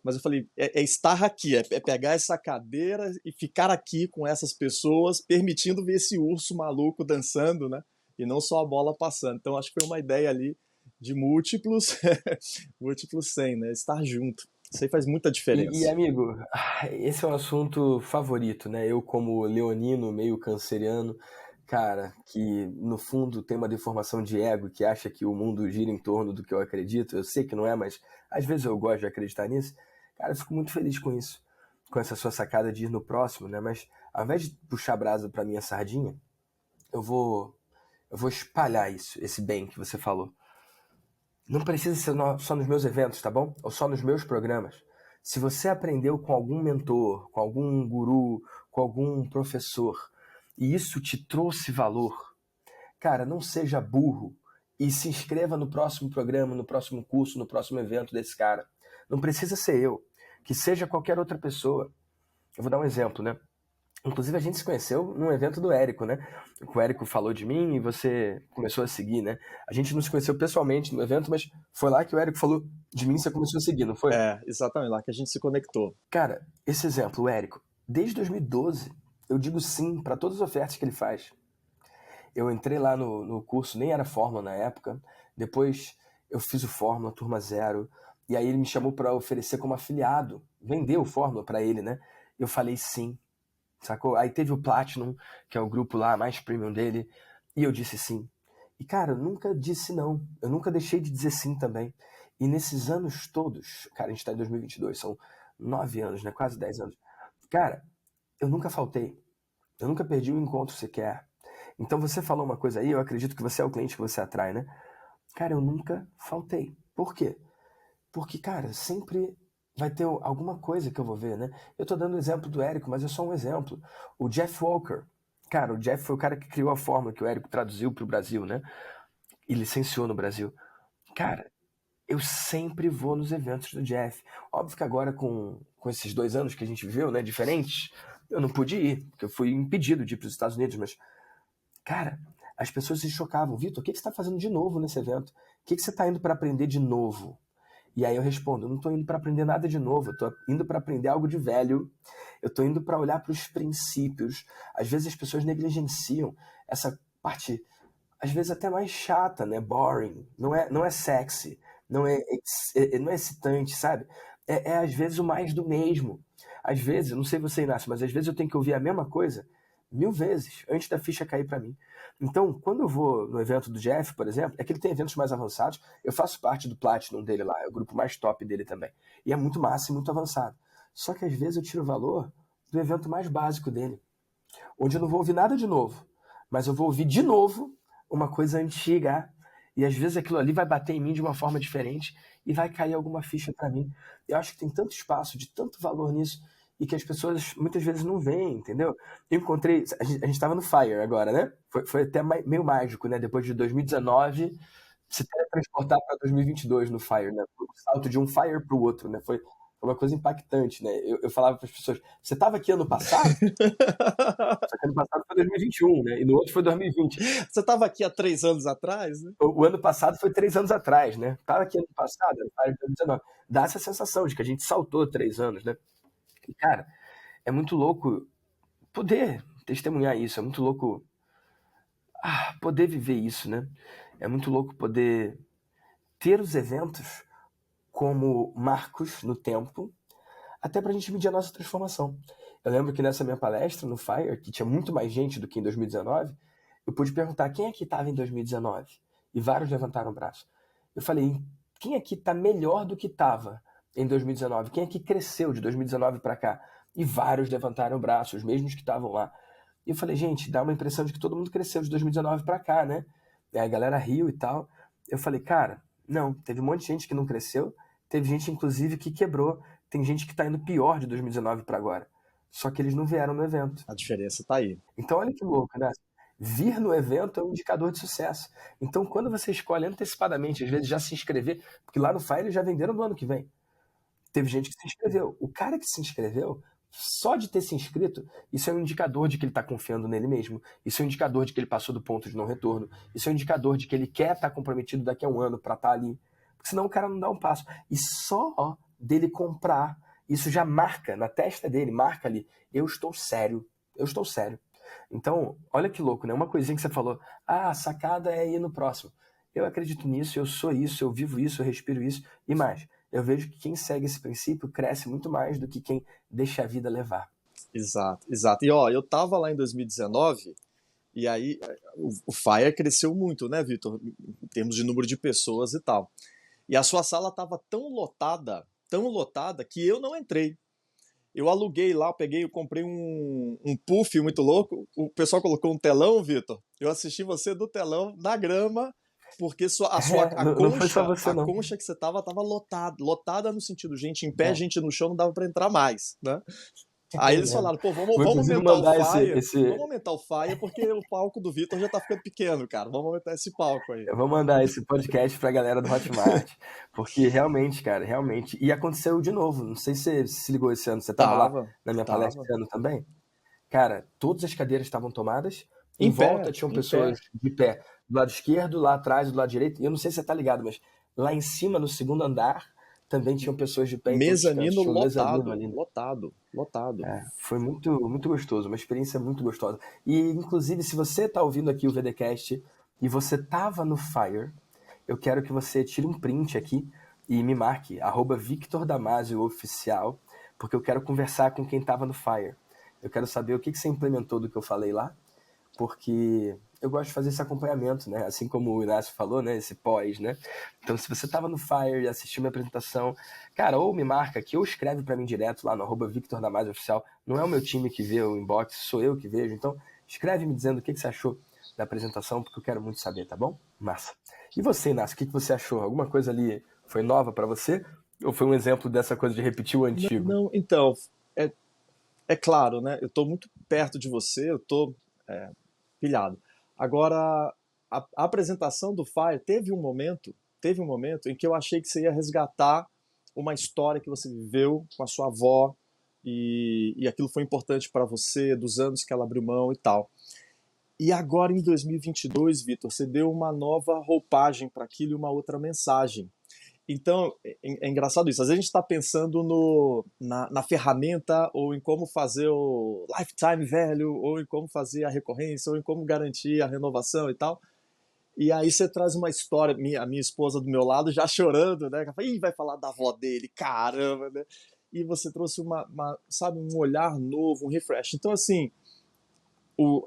mas eu falei, é estar aqui, é pegar essa cadeira e ficar aqui com essas pessoas, permitindo ver esse urso maluco dançando, né? E não só a bola passando. Então acho que foi uma ideia ali de múltiplos 100, né? Estar junto. Isso aí faz muita E, diferença. amigo, esse é um assunto favorito, né? Eu, como leonino, meio canceriano, cara, que no fundo tem uma deformação de ego, que acha que o mundo gira em torno do que eu acredito. Eu sei que não é, mas às vezes eu gosto de acreditar nisso. Cara, eu fico muito feliz com isso, com essa sua sacada de ir no próximo, né? Mas ao invés de puxar brasa pra minha sardinha, eu vou espalhar isso, esse bem que você falou. Não precisa ser só nos meus eventos, tá bom? Ou só nos meus programas. Se você aprendeu com algum mentor, com algum guru, com algum professor, e isso te trouxe valor, cara, não seja burro e se inscreva no próximo programa, no próximo curso, no próximo evento desse cara. Não precisa ser eu, que seja qualquer outra pessoa. Eu vou dar um exemplo, né? Inclusive, a gente se conheceu num evento do Érico, né? O Érico falou de mim e você começou a seguir, né? A gente não se conheceu pessoalmente no evento, mas foi lá que o Érico falou de mim e você começou a seguir, não foi? Exatamente, lá que a gente se conectou. Cara, esse exemplo, o Érico, desde 2012, eu digo sim para todas as ofertas que ele faz. Eu entrei lá no curso, nem era Fórmula na época. Depois eu fiz o Fórmula, turma zero. E aí ele me chamou para oferecer como afiliado. Vendeu o Fórmula para ele, né? Eu falei sim, sacou? Aí teve o Platinum, que é o grupo lá mais premium dele. E eu disse sim. E, cara, eu nunca disse não. Eu nunca deixei de dizer sim também. E nesses anos todos, cara, a gente tá em 2022, são 9 anos, né? Quase 10 anos. Cara, eu nunca faltei. Eu nunca perdi um encontro sequer. Então você falou uma coisa aí, eu acredito que você é o cliente que você atrai, né? Cara, eu nunca faltei. Por quê? Porque, cara, sempre vai ter alguma coisa que eu vou ver, né? Eu tô dando o exemplo do Érico, mas é só um exemplo. O Jeff Walker. Cara, o Jeff foi o cara que criou a fórmula que o Érico traduziu pro Brasil, né? E licenciou no Brasil. Cara, eu sempre vou nos eventos do Jeff. Óbvio que agora, com esses 2 anos que a gente viveu, né, diferentes, eu não pude ir, porque eu fui impedido de ir para os Estados Unidos, mas, cara, as pessoas se chocavam. Vitor, o que você está fazendo de novo nesse evento? O que você está indo para aprender de novo? E aí eu respondo, eu não estou indo para aprender nada de novo, eu estou indo para aprender algo de velho, eu estou indo para olhar para os princípios. Às vezes as pessoas negligenciam essa parte, às vezes até mais chata, né? Boring, não é sexy, não é excitante, sabe? É às vezes o mais do mesmo. Às vezes, eu não sei você, Inácio, mas às vezes eu tenho que ouvir a mesma coisa 1000 vezes antes da ficha cair para mim. Então, quando eu vou no evento do Jeff, por exemplo, é que ele tem eventos mais avançados. Eu faço parte do Platinum dele lá, é o grupo mais top dele também. E é muito massa e muito avançado. Só que às vezes eu tiro o valor do evento mais básico dele, onde eu não vou ouvir nada de novo, mas eu vou ouvir de novo uma coisa antiga. E às vezes aquilo ali vai bater em mim de uma forma diferente e vai cair alguma ficha para mim. Eu acho que tem tanto espaço, de tanto valor nisso, e que as pessoas muitas vezes não veem, entendeu? Eu encontrei. A gente estava no Fire agora, né? Foi até meio mágico, né? Depois de 2019, se teletransportar para 2022 no Fire, né? O salto de um Fire para o outro, né? Foi uma coisa impactante, né? Eu falava para as pessoas: você estava aqui ano passado? Só que ano passado foi 2021, né? E no outro foi 2020. Você estava aqui há 3 anos atrás, né? O ano passado foi 3 anos atrás, né? Tava aqui ano passado, ano 2019. Dá essa sensação de que a gente saltou 3 anos, né? E, cara, é muito louco poder testemunhar isso, é muito louco poder viver isso, né? É muito louco poder ter os eventos como marcos no tempo, até pra gente medir a nossa transformação. Eu lembro que nessa minha palestra no Fire, que tinha muito mais gente do que em 2019, eu pude perguntar quem aqui estava em 2019? E vários levantaram o braço. Eu falei, quem aqui está melhor do que estava em 2019? Quem aqui cresceu de 2019 para cá? E vários levantaram o braço, os mesmos que estavam lá. E eu falei, gente, dá uma impressão de que todo mundo cresceu de 2019 para cá, né? E aí a galera riu e tal. Eu falei, cara, não, teve um monte de gente que não cresceu, teve gente, inclusive, que quebrou, tem gente que está indo pior de 2019 para agora. Só que eles não vieram no evento. A diferença está aí. Então, olha que louco, né? Vir no evento é um indicador de sucesso. Então, quando você escolhe antecipadamente, às vezes já se inscrever, porque lá no Fire eles já venderam no ano que vem. Teve gente que se inscreveu. O cara que se inscreveu, só de ter se inscrito, isso é um indicador de que ele está confiando nele mesmo. Isso é um indicador de que ele passou do ponto de não retorno. Isso é um indicador de que ele quer estar comprometido daqui a um ano para estar ali. Porque senão o cara não dá um passo. E só dele comprar, isso já marca na testa dele, marca ali, eu estou sério. Então, olha que louco, né? Uma coisinha que você falou, a sacada é ir no próximo. Eu acredito nisso, eu sou isso, eu vivo isso, eu respiro isso. E mais, eu vejo que quem segue esse princípio cresce muito mais do que quem deixa a vida levar. Exato, exato. E ó, eu tava lá em 2019 e aí o Fire cresceu muito, né, Vitor? Em termos de número de pessoas e tal. E a sua sala tava tão lotada que eu não entrei. Eu aluguei lá, eu comprei um puff muito louco. O pessoal colocou um telão, Vitor. Eu assisti você do telão, na grama, porque Não foi só você, a não. concha que você tava lotada no sentido, gente em pé, gente no chão, não dava para entrar mais, né? Aí É eles mesmo. falaram, pô, Vou vamos inclusive aumentar o mandar Fire, porque o palco do Vitor já tá ficando pequeno, cara, vamos aumentar esse palco aí. eu vou mandar esse podcast pra galera do Hotmart, porque realmente, cara, realmente. E aconteceu de novo. Não sei se você se ligou esse ano. Você tava lá Tava, na minha palestra tava. esse ano também? Cara, todas as cadeiras estavam tomadas. Em volta tinham Em pé. pessoas de pé do lado esquerdo, lá atrás, do lado direito. E eu não sei se você tá ligado, mas lá em cima, no segundo andar, também tinham pessoas de pé em todos os cantos. Mezanino Tinha um mezanino lotado, ali. lotado, lotado. Foi muito, muito gostoso, uma experiência muito gostosa. E, inclusive, se você está ouvindo aqui o VDcast e você estava no Fire, eu quero que você tire um print aqui e me marque, @VictorDamasio oficial, porque eu quero conversar com quem estava no Fire. Eu quero saber o que você implementou do que eu falei lá, porque eu gosto de fazer esse acompanhamento, né? Assim como o Inácio falou, né? Esse pós, né? Então, se você estava no Fire e assistiu minha apresentação, cara, ou me marca aqui, ou escreve para mim direto lá no @VictorDamasio oficial. Não é o meu time que vê o inbox, sou eu que vejo. Então, escreve me dizendo o que você achou da apresentação, porque eu quero muito saber, tá bom? Massa. E você, Inácio, o que você achou? Alguma coisa ali foi nova para você? Ou foi um exemplo dessa coisa de repetir o Não, antigo? não, então, é, é claro, né? Eu tô muito perto de você, eu tô é, pilhado. Agora, a apresentação do Fire teve um momento em que eu achei que você ia resgatar uma história que você viveu com a sua avó e aquilo foi importante para você, dos anos que ela abriu mão e tal. E agora em 2022, Vitor, você deu uma nova roupagem para aquilo e uma outra mensagem. Então, é engraçado isso. Às vezes a gente está pensando na ferramenta, ou em como fazer o lifetime value, ou em como fazer a recorrência, ou em como garantir a renovação e tal. E aí você traz uma história, a minha esposa do meu lado já chorando, né? Ela fala, ih, vai falar da avó dele, caramba, né? E você trouxe sabe, um olhar novo, um refresh. Então, assim,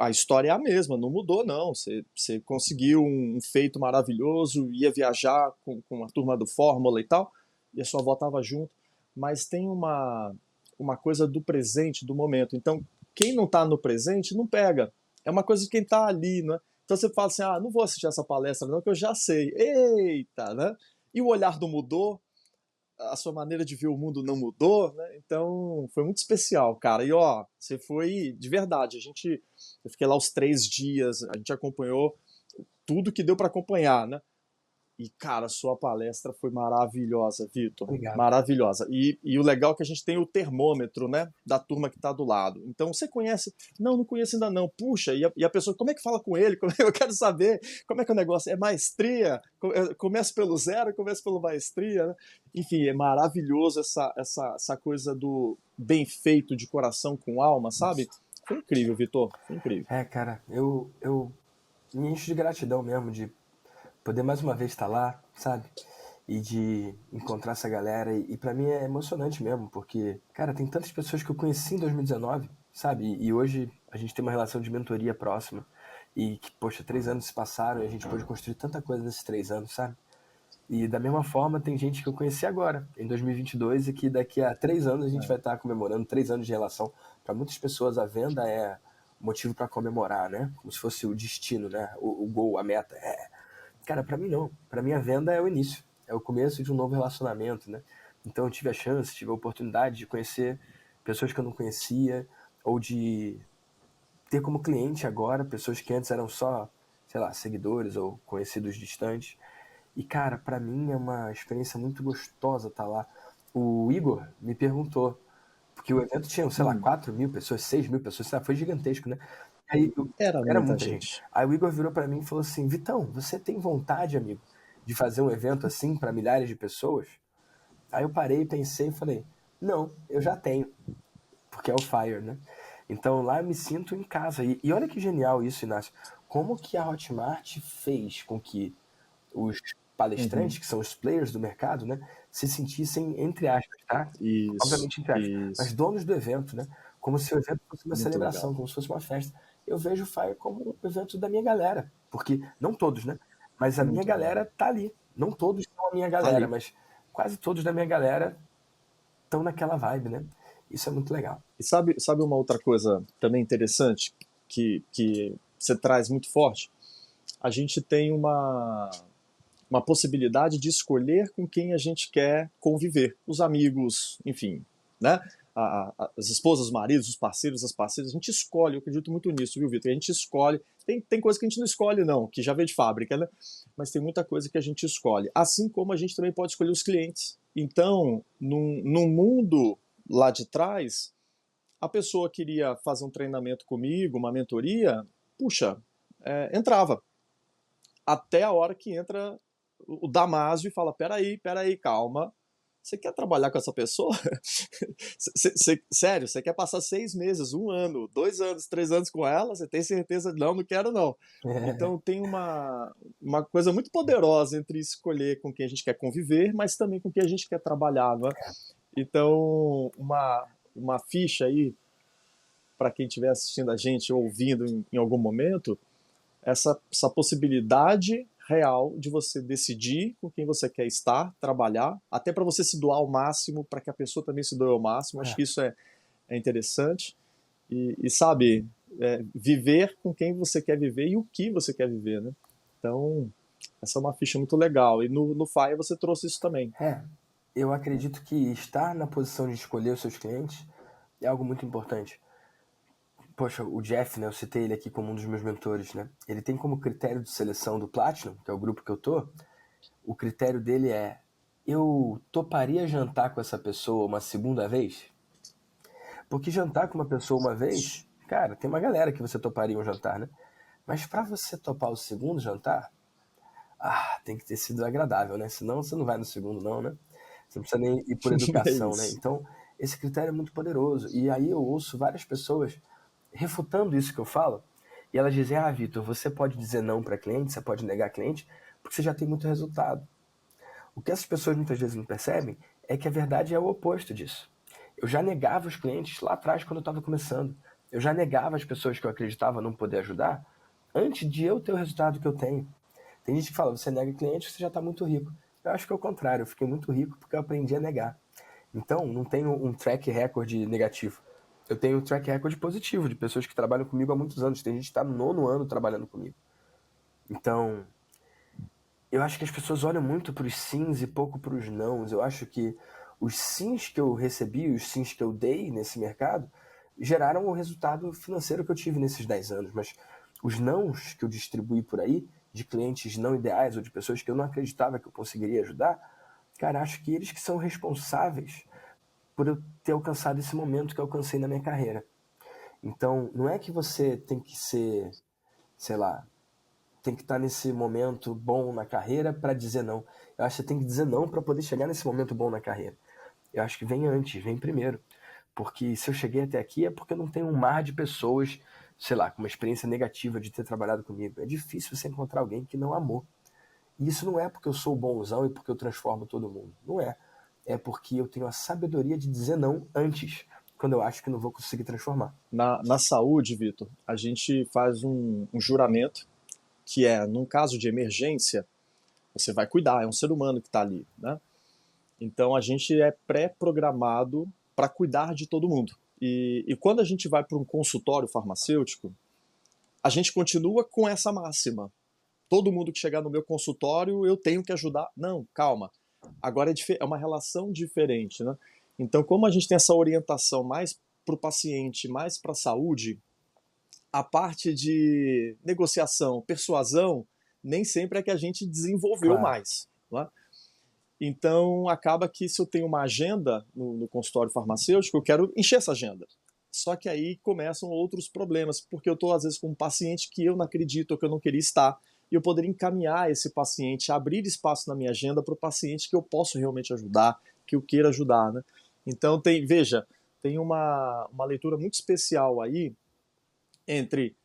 a história é a mesma, não mudou, não. Você conseguiu um feito maravilhoso, ia viajar com a turma do Fórmula e tal, e a sua avó estava junto, mas tem uma coisa do presente, do momento. Então, quem não está no presente não pega. É uma coisa de quem está ali, né? Então você fala assim, ah, não vou assistir essa palestra não, que eu já sei. Eita, né? E o olhar não mudou, a sua maneira de ver o mundo não mudou, né? Então foi muito especial, cara. E ó, você foi de verdade. Eu fiquei lá os 3 dias, a gente acompanhou tudo que deu para acompanhar, né? E, cara, sua palestra foi maravilhosa, Vitor. Obrigado. Maravilhosa. E o legal é que a gente tem o termômetro, né? Da turma que está do lado. Então, você conhece? Não, não conheço ainda não. Puxa, e a pessoa, como é que fala com ele? Eu quero saber como é que é o negócio. É maestria? Começa pelo zero, começa pelo maestria, né? Enfim, é maravilhoso essa coisa do bem feito de coração com alma, sabe? Foi incrível, Vitor. Foi incrível. Cara, eu me encho de gratidão mesmo de poder mais uma vez estar lá, sabe? E de encontrar essa galera. E para mim é emocionante mesmo, porque, cara, tem tantas pessoas que eu conheci em 2019, sabe? E hoje a gente tem uma relação de mentoria próxima. E que, poxa, 3 anos se passaram e a gente pôde construir tanta coisa nesses 3 anos, sabe? E da mesma forma, tem gente que eu conheci agora, em 2022, e que daqui a 3 anos a gente vai estar comemorando 3 anos de relação. Para muitas pessoas, a venda é motivo para comemorar, né? Como se fosse o destino, né? O gol, a meta. Cara, para mim não. Para mim a venda é o início, é o começo de um novo relacionamento, né? Então eu tive a chance, tive a oportunidade de conhecer pessoas que eu não conhecia, ou de ter como cliente agora pessoas que antes eram só, sei lá, seguidores ou conhecidos distantes. E, cara, pra mim é uma experiência muito gostosa estar lá. O Igor me perguntou, porque o evento tinha, sei lá, 4.000 pessoas, 6.000 pessoas, sei lá, foi gigantesco, né? Aí, Era era muita muita gente. gente. Aí o Igor virou pra mim e falou assim, Vitão, você tem vontade, amigo, de fazer um evento assim pra milhares de pessoas? Aí eu parei, pensei e falei, não, eu já tenho, porque é o Fire, né? Então lá eu me sinto em casa. E olha que genial isso, Inácio. Como que a Hotmart fez com que os Uhum. palestrantes, que são os players do mercado, né, se sentissem, entre aspas, tá? Isso, Obviamente entre aspas, mas isso. donos do evento, né? Como se o evento fosse uma Muito celebração, legal. como se fosse uma festa. Eu vejo o Fire como um evento da minha galera, porque não todos, né? Mas a minha Muito legal. galera tá ali. Não todos são a minha Tá galera, ali. mas quase todos da minha galera estão naquela vibe, né? Isso é muito legal. E sabe uma outra coisa também interessante que você traz muito forte? A gente tem uma possibilidade de escolher com quem a gente quer conviver, os amigos, enfim, né? As esposas, os maridos, os parceiros, as parceiras, a gente escolhe, eu acredito muito nisso, viu, Vitor? A gente escolhe, tem coisa que a gente não escolhe não, que já veio de fábrica, né? Mas tem muita coisa que a gente escolhe, assim como a gente também pode escolher os clientes. Então, num mundo lá de trás, a pessoa queria fazer um treinamento comigo, uma mentoria, puxa, entrava. Até a hora que entra o Damásio e fala, peraí, calma, você quer trabalhar com essa pessoa? Sério, você quer passar 6 meses, 1 ano, 2 anos, 3 anos com ela? Você tem certeza? Não, não quero não. Então tem uma coisa muito poderosa entre escolher com quem a gente quer conviver, mas também com quem a gente quer trabalhar, não é? Então, uma ficha aí, para quem estiver assistindo a gente ou ouvindo em algum momento, essa possibilidade real de você decidir com quem você quer estar, trabalhar, até para você se doar ao máximo, para que a pessoa também se doe ao máximo. Acho que isso é interessante. E sabe, viver com quem você quer viver e o que você quer viver, né? Então, essa é uma ficha muito legal. E no FIRE você trouxe isso também. Eu acredito que estar na posição de escolher os seus clientes é algo muito importante. Poxa, o Jeff, né, eu citei ele aqui como um dos meus mentores, né? Ele tem como critério de seleção do Platinum, que é o grupo que eu tô, o critério dele é: eu toparia jantar com essa pessoa uma segunda vez? Porque jantar com uma pessoa uma vez, cara, tem uma galera que você toparia um jantar, né? Mas para você topar o segundo jantar, tem que ter sido agradável, né? Senão você não vai no segundo não, né? Você não precisa nem ir por educação, né? Então, esse critério é muito poderoso. E aí eu ouço várias pessoas refutando isso que eu falo, e elas dizem: Vitor, você pode dizer não para cliente, você pode negar cliente, porque você já tem muito resultado. O que essas pessoas muitas vezes não percebem é que a verdade é o oposto disso. Eu já negava os clientes lá atrás, quando eu estava começando. Eu já negava as pessoas que eu acreditava não poder ajudar, antes de eu ter o resultado que eu tenho. Tem gente que fala: você nega cliente, você já está muito rico. Eu acho que é o contrário, eu fiquei muito rico porque eu aprendi a negar. Então, não tenho um track record negativo. Eu tenho um track record positivo, de pessoas que trabalham comigo há muitos anos. Tem gente que está no 9º ano trabalhando comigo. Então, eu acho que as pessoas olham muito para os sims e pouco para os nãos. Eu acho que os sims que eu recebi, os sims que eu dei nesse mercado, geraram o resultado financeiro que eu tive nesses 10 anos. Mas os nãos que eu distribuí por aí, de clientes não ideais ou de pessoas que eu não acreditava que eu conseguiria ajudar, cara, acho que eles que são responsáveis por eu ter alcançado esse momento que eu alcancei na minha carreira. Então, não é que você tem que ser, sei lá, tem que estar nesse momento bom na carreira para dizer não. Eu acho que você tem que dizer não para poder chegar nesse momento bom na carreira. Eu acho que vem antes, vem primeiro. Porque se eu cheguei até aqui é porque eu não tenho um mar de pessoas, sei lá, com uma experiência negativa de ter trabalhado comigo. É difícil você encontrar alguém que não amou. E isso não é porque eu sou bonzão e porque eu transformo todo mundo. Não é. É porque eu tenho a sabedoria de dizer não antes, quando eu acho que não vou conseguir transformar. Na saúde, Vitor, a gente faz um juramento que num caso de emergência, você vai cuidar, é um ser humano que está ali, né? Então a gente é pré-programado para cuidar de todo mundo. E quando a gente vai para um consultório farmacêutico, a gente continua com essa máxima. Todo mundo que chegar no meu consultório, eu tenho que ajudar. Não, calma. Agora é uma relação diferente, né? Então, como a gente tem essa orientação mais para o paciente, mais para a saúde, a parte de negociação, persuasão, nem sempre é que a gente desenvolveu mais. Né? Então, acaba que se eu tenho uma agenda no consultório farmacêutico, eu quero encher essa agenda. Só que aí começam outros problemas, porque eu estou, às vezes, com um paciente que eu não acredito ou que eu não queria estar, e eu poderia encaminhar esse paciente, abrir espaço na minha agenda para o paciente que eu posso realmente ajudar, que eu queira ajudar. Né? Então, veja, tem uma leitura muito especial aí entre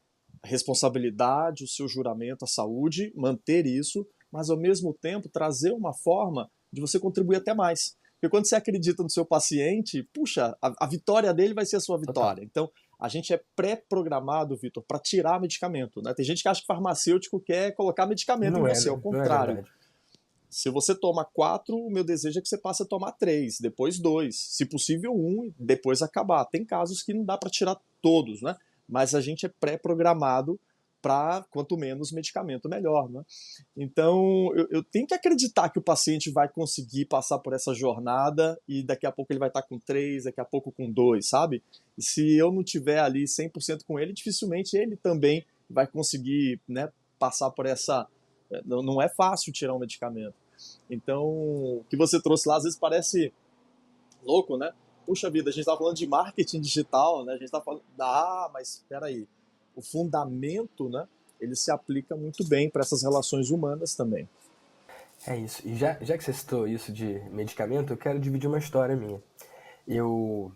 a responsabilidade, o seu juramento à saúde, manter isso, mas ao mesmo tempo trazer uma forma de você contribuir até mais. Porque quando você acredita no seu paciente, puxa, a vitória dele vai ser a sua vitória. Total. Então, a gente é pré-programado, Vitor, para tirar medicamento. Né? Tem gente que acha que farmacêutico quer colocar medicamento em você, ao contrário. Se você toma 4, o meu desejo é que você passe a tomar 3, depois 2, se possível 1 e depois acabar. Tem casos que não dá para tirar todos, né? Mas a gente é pré-programado para quanto menos medicamento, melhor, né? Então, eu tenho que acreditar que o paciente vai conseguir passar por essa jornada e daqui a pouco ele vai estar com 3, daqui a pouco com 2, sabe? E se eu não tiver ali 100% com ele, dificilmente ele também vai conseguir, né, passar por essa... Não é fácil tirar um medicamento. Então, o que você trouxe lá às vezes parece louco, né? Puxa vida, a gente está falando de marketing digital, né? A gente está falando, mas espera aí, o fundamento, né? Ele se aplica muito bem para essas relações humanas também. É isso. E já que você citou isso de medicamento, eu quero dividir uma história minha. Eu,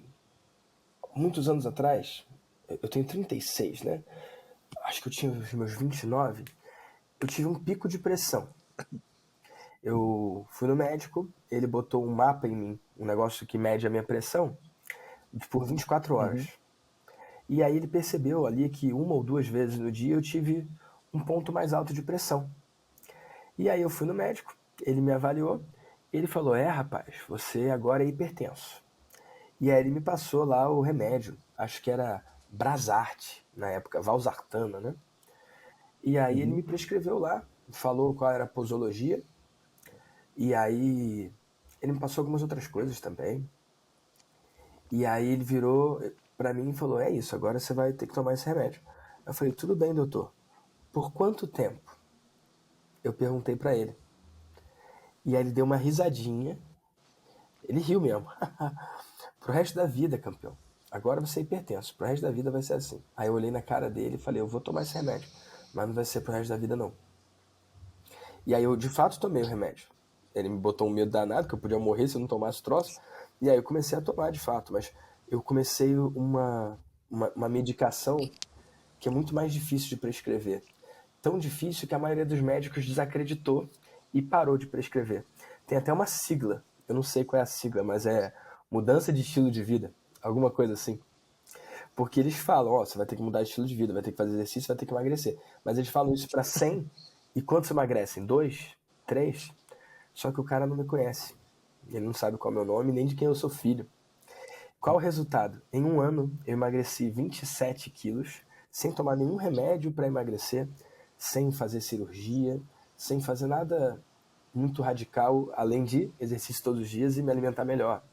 muitos anos atrás, eu tenho 36, né? Acho que eu tinha os meus 29, eu tive um pico de pressão. Eu fui no médico, ele botou um mapa em mim, um negócio que mede a minha pressão, por 24 horas. Uhum. E aí ele percebeu ali que uma ou duas vezes no dia eu tive um ponto mais alto de pressão. E aí eu fui no médico, ele me avaliou, ele falou, rapaz, você agora é hipertenso. E aí ele me passou lá o remédio, acho que era Brasart, na época, Valsartana, né? E aí ele Uhum. me prescreveu lá, falou qual era a posologia, e aí ele me passou algumas outras coisas também. E aí ele virou pra mim e falou, é isso, agora você vai ter que tomar esse remédio. Eu falei, tudo bem, doutor. Por quanto tempo? Eu perguntei pra ele. E aí ele deu uma risadinha. Ele riu mesmo. Pro resto da vida, campeão. Agora você é hipertenso. Pro resto da vida vai ser assim. Aí eu olhei na cara dele e falei, eu vou tomar esse remédio. Mas não vai ser pro resto da vida, não. E aí eu, de fato, tomei o remédio. Ele me botou um medo danado, que eu podia morrer se eu não tomasse o troço. E aí eu comecei a tomar, de fato. Mas eu comecei uma medicação que é muito mais difícil de prescrever. Tão difícil que a maioria dos médicos desacreditou e parou de prescrever. Tem até uma sigla, eu não sei qual é a sigla, mas é mudança de estilo de vida, alguma coisa assim. Porque eles falam, você vai ter que mudar de estilo de vida, vai ter que fazer exercício, vai ter que emagrecer. Mas eles falam isso para 100 e quantos emagrecem? 2? 3? Só que o cara não me conhece. Ele não sabe qual é o meu nome, nem de quem eu sou filho. Qual o resultado? Em um ano, eu emagreci 27 quilos, sem tomar nenhum remédio para emagrecer, sem fazer cirurgia, sem fazer nada muito radical, além de exercício todos os dias e me alimentar melhor.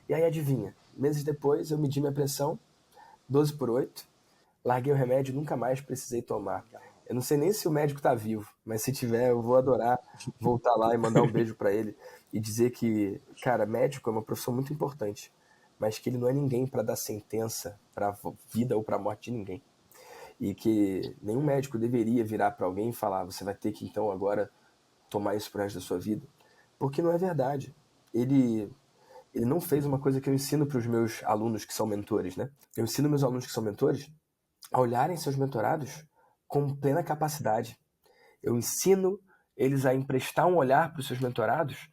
E aí, adivinha? Meses depois, eu medi minha pressão, 12/8, larguei o remédio e nunca mais precisei tomar. Eu não sei nem se o médico tá vivo, mas se tiver, eu vou adorar voltar lá e mandar um beijo para ele e dizer que, cara, médico é uma profissão muito importante, mas que ele não é ninguém para dar sentença para vida ou para morte de ninguém. E que nenhum médico deveria virar para alguém e falar, você vai ter que então agora tomar isso pro resto da sua vida, porque não é verdade. Ele ele não fez uma coisa que eu ensino para os meus alunos que são mentores, né? Eu ensino meus alunos que são mentores a olharem seus mentorados com plena capacidade. Eu ensino eles a emprestar um olhar para os seus mentorados,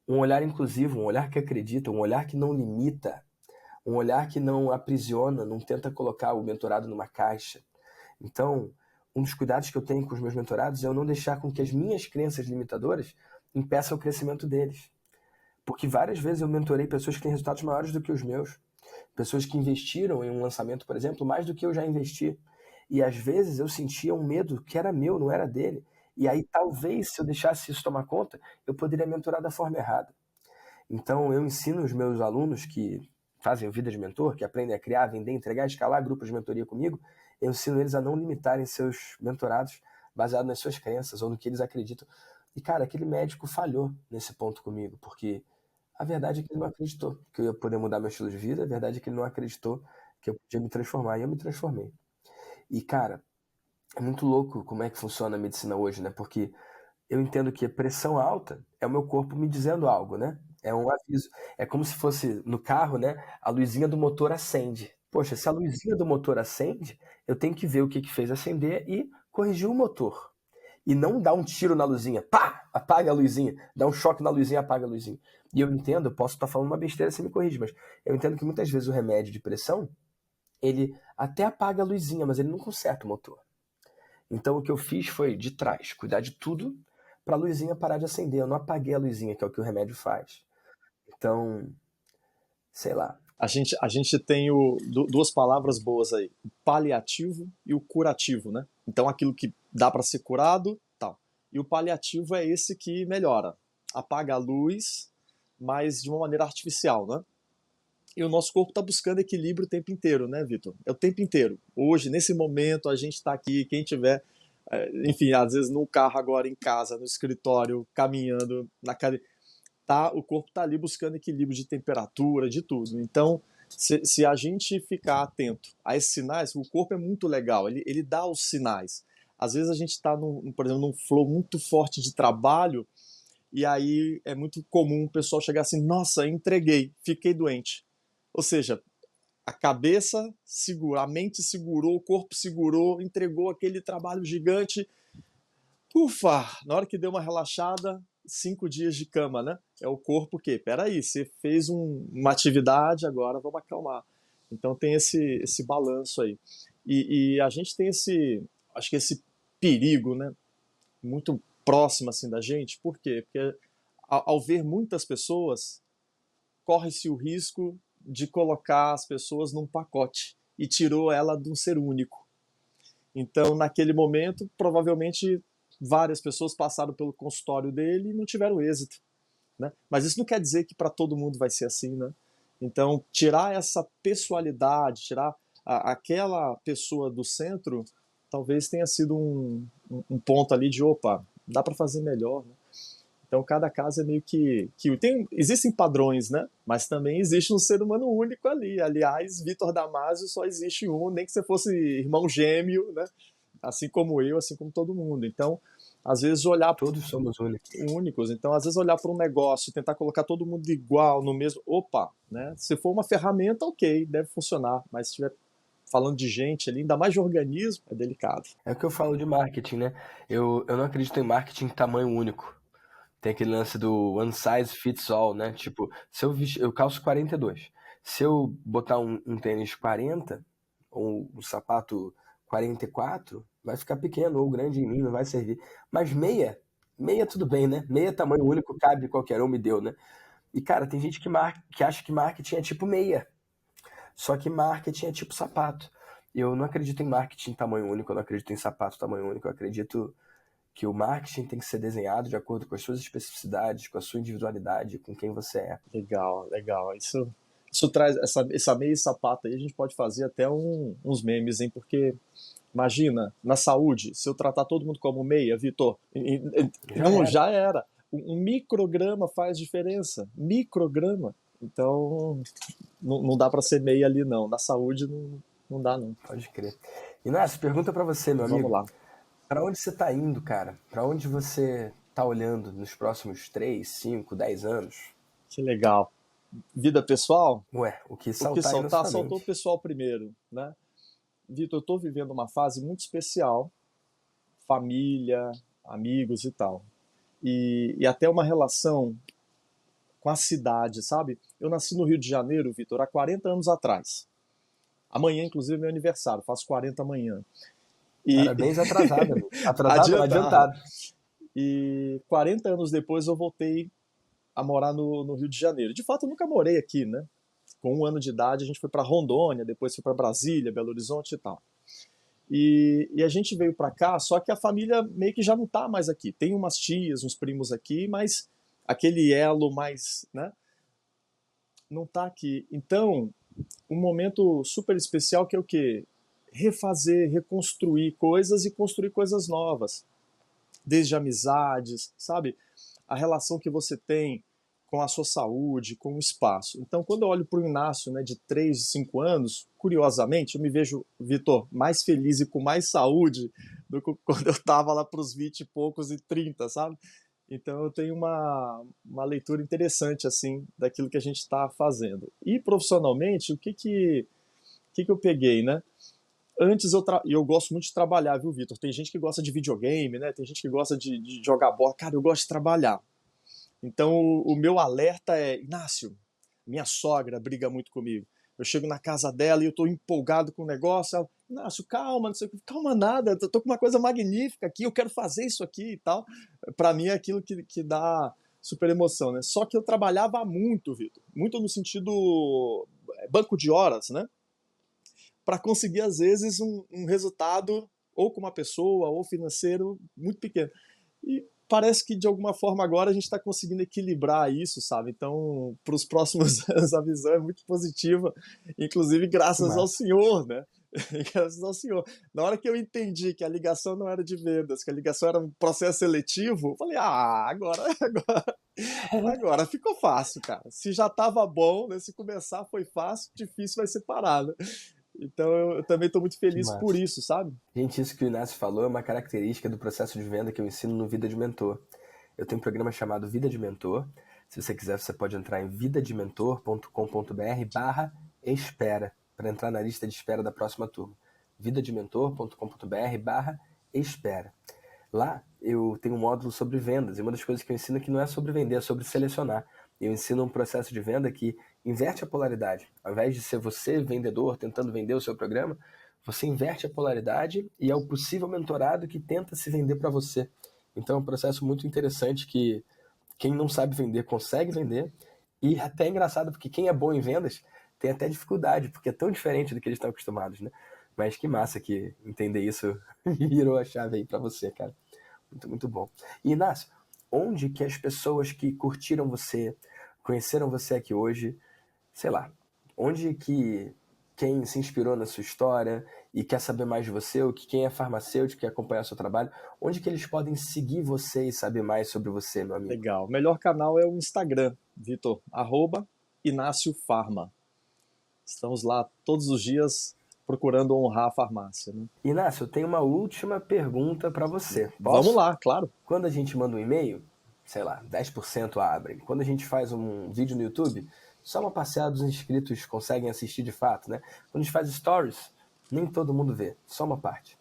um olhar inclusivo, um olhar que acredita, um olhar que não limita, um olhar que não aprisiona, não tenta colocar o mentorado numa caixa. Então, um dos cuidados que eu tenho com os meus mentorados é eu não deixar com que as minhas crenças limitadoras impeçam o crescimento deles. Porque várias vezes eu mentorei pessoas que têm resultados maiores do que os meus. Pessoas que investiram em um lançamento, por exemplo, mais do que eu já investi. E às vezes eu sentia um medo que era meu, não era dele. E aí talvez se eu deixasse isso tomar conta, eu poderia mentorar da forma errada. Então eu ensino os meus alunos que fazem vida de mentor, que aprendem a criar, vender, entregar, escalar grupos de mentoria comigo, eu ensino eles a não limitarem seus mentorados baseado nas suas crenças ou no que eles acreditam. E cara, aquele médico falhou nesse ponto comigo, porque a verdade é que ele não acreditou que eu ia poder mudar meu estilo de vida, a verdade é que ele não acreditou que eu podia me transformar, e eu me transformei. E cara, é muito louco como é que funciona a medicina hoje, né? Porque eu entendo que a pressão alta é o meu corpo me dizendo algo, né? É um aviso. É como se fosse no carro, né? A luzinha do motor acende. Poxa, se a luzinha do motor acende, eu tenho que ver o que que fez acender e corrigir o motor. E não dar um tiro na luzinha, pá, apaga a luzinha, dá um choque na luzinha, apaga a luzinha. E eu entendo, eu posso estar falando uma besteira, você me corrige, mas eu entendo que muitas vezes o remédio de pressão, ele até apaga a luzinha, mas ele não conserta o motor. Então o que eu fiz foi de trás, cuidar de tudo para a luzinha parar de acender. Eu não apaguei a luzinha, que é o que o remédio faz. Então, sei lá. A gente tem duas palavras boas aí, o paliativo e o curativo, né? Então, aquilo que dá para ser curado, tal. E o paliativo é esse que melhora. Apaga a luz, mas de uma maneira artificial, né? E o nosso corpo está buscando equilíbrio o tempo inteiro, né, Vitor? É o tempo inteiro. Hoje, nesse momento, a gente está aqui, quem tiver, enfim, às vezes no carro agora, em casa, no escritório, caminhando, na cadeira, tá, o corpo está ali buscando equilíbrio de temperatura, de tudo. Então, se a gente ficar atento a esses sinais, o corpo é muito legal, ele dá os sinais. Às vezes a gente está, por exemplo, num flow muito forte de trabalho, e aí é muito comum o pessoal chegar assim, nossa, entreguei, fiquei doente. Ou seja, a cabeça segurou, a mente segurou, o corpo segurou, entregou aquele trabalho gigante. Ufa! Na hora que deu uma relaxada, 5 dias de cama, né? É o corpo que, peraí, você fez uma atividade, agora vamos acalmar. Então tem esse balanço aí. E a gente tem acho que esse perigo, né? Muito próximo assim da gente. Por quê? Porque ao ver muitas pessoas, corre-se o risco de colocar as pessoas num pacote e tirou ela de um ser único. Então, naquele momento, provavelmente várias pessoas passaram pelo consultório dele e não tiveram êxito, né? Mas isso não quer dizer que para todo mundo vai ser assim, né? Então, tirar essa pessoalidade, tirar aquela pessoa do centro, talvez tenha sido um ponto ali de, opa, dá para fazer melhor, né? Então, cada caso é meio que existem padrões, né? Mas também existe um ser humano único ali. Aliás, Vitor Damasio só existe um, nem que você fosse irmão gêmeo, né? Assim como eu, assim como todo mundo. Então, às vezes olhar Todos somos únicos. únicos. Então, às vezes olhar para um negócio e tentar colocar todo mundo igual no mesmo, opa, né? Se for uma ferramenta, ok, deve funcionar. Mas se estiver falando de gente ali, ainda mais de organismo, é delicado. É o que eu falo de marketing, né? Eu não acredito em marketing tamanho único. Tem aquele lance do one size fits all, né? Tipo, se eu calço 42. Se eu botar um tênis 40 ou um sapato 44, vai ficar pequeno ou grande em mim, não vai servir. Mas meia tudo bem, né? Meia tamanho único, cabe qualquer um, me deu, né? E cara, tem gente que acha que marketing é tipo meia. Só que marketing é tipo sapato. Eu não acredito em marketing tamanho único, eu não acredito em sapato tamanho único, eu acredito que o marketing tem que ser desenhado de acordo com as suas especificidades, com a sua individualidade, com quem você é. Legal, legal. Isso traz essa meia e sapato aí, a gente pode fazer até uns memes, hein? Porque imagina, na saúde, se eu tratar todo mundo como meia, Vitor, Já não, era. já era. Um micrograma faz diferença. Micrograma. Então, não dá para ser meia ali, não. Na saúde, não dá, não. Pode crer. Inácio, pergunta pra você, meu Vamos amigo. lá. Pra onde você tá indo, cara? Pra onde você tá olhando nos próximos 3, 5, 10 anos? Que legal. Vida pessoal? Ué, o que O que saltar aí na saltar? sua Saltou o mente? pessoal primeiro, né? Vitor, eu estou vivendo uma fase muito especial. Família, amigos e tal. E até uma relação com a cidade, sabe? Eu nasci no Rio de Janeiro, Vitor, há 40 anos atrás. Amanhã, inclusive, é meu aniversário, faço 40 amanhã. E Parabéns atrasado, amigo. Atrasado não, adiantado. adiantado. E 40 anos depois eu voltei a morar no Rio de Janeiro. De fato, eu nunca morei aqui, né? Com 1 ano de idade, a gente foi para Rondônia, depois foi para Brasília, Belo Horizonte e tal. E a gente veio para cá, só que a família meio que já não tá mais aqui. Tem umas tias, uns primos aqui, mas aquele elo mais, né? Não tá aqui. Então, um momento super especial que é o quê? Refazer, reconstruir coisas e construir coisas novas. Desde amizades, sabe? A relação que você tem com a sua saúde, com o espaço. Então, quando eu olho para o Inácio, né, de 3, 5 anos, curiosamente, eu me vejo, Vitor, mais feliz e com mais saúde do que quando eu estava lá para os 20 e poucos e 30, sabe? Então, eu tenho uma leitura interessante, assim, daquilo que a gente está fazendo. E profissionalmente, o que eu peguei, né? Antes eu gosto muito de trabalhar, viu, Vitor? Tem gente que gosta de videogame, né? Tem gente que gosta de jogar bola. Cara, eu gosto de trabalhar. Então, o meu alerta é, Inácio, minha sogra briga muito comigo. Eu chego na casa dela e eu tô empolgado com o negócio. Ela, Inácio, calma, não sei o que. Calma nada, eu tô com uma coisa magnífica aqui, eu quero fazer isso aqui e tal. Para mim é aquilo que dá super emoção, né? Só que eu trabalhava muito, Vitor. Muito no sentido banco de horas, né? Para conseguir, às vezes, um resultado ou com uma pessoa, ou financeiro, muito pequeno. E parece que, de alguma forma, agora a gente está conseguindo equilibrar isso, sabe? Então, para os próximos anos, a visão é muito positiva, inclusive Que graças ao massa. senhor, né? Graças ao senhor. Na hora que eu entendi que a ligação não era de vendas, que a ligação era um processo seletivo, eu falei, agora ficou fácil, cara. Se já estava bom, né? Se começar foi fácil, difícil vai ser parar, né? Então eu também estou muito Que feliz por massa. isso, sabe? Gente, isso que o Inácio falou é uma característica do processo de venda que eu ensino no Vida de Mentor. Eu tenho um programa chamado Vida de Mentor. Se você quiser, você pode entrar em vidadementor.com.br/espera para entrar na lista de espera da próxima turma. vidadementor.com.br/espera. Lá eu tenho um módulo sobre vendas e uma das coisas que eu ensino é que não é sobre vender, é sobre selecionar. Eu ensino um processo de venda que inverte a polaridade. Ao invés de ser você, vendedor, tentando vender o seu programa, você inverte a polaridade e é o possível mentorado que tenta se vender para você. Então é um processo muito interessante que quem não sabe vender consegue vender. E até é engraçado, porque quem é bom em vendas tem até dificuldade, porque é tão diferente do que eles estão acostumados, né? Mas que massa que entender isso virou a chave aí para você, cara. Muito, muito bom. E Inácio, onde que as pessoas que curtiram você, conheceram você aqui hoje, sei lá, onde que quem se inspirou na sua história e quer saber mais de você, ou que quem é farmacêutico e quer acompanhar o seu trabalho, onde que eles podem seguir você e saber mais sobre você, meu amigo? Legal. O melhor canal é o Instagram, Vitor, @Inácio Farma. Estamos lá todos os dias procurando honrar a farmácia, né? Inácio, eu tenho uma última pergunta para você. Vamos Posso? lá, claro. Quando a gente manda um e-mail, sei lá, 10% abrem. Quando a gente faz um vídeo no YouTube, só uma parcela dos inscritos conseguem assistir de fato, né? Quando a gente faz stories, nem todo mundo vê, só uma parte.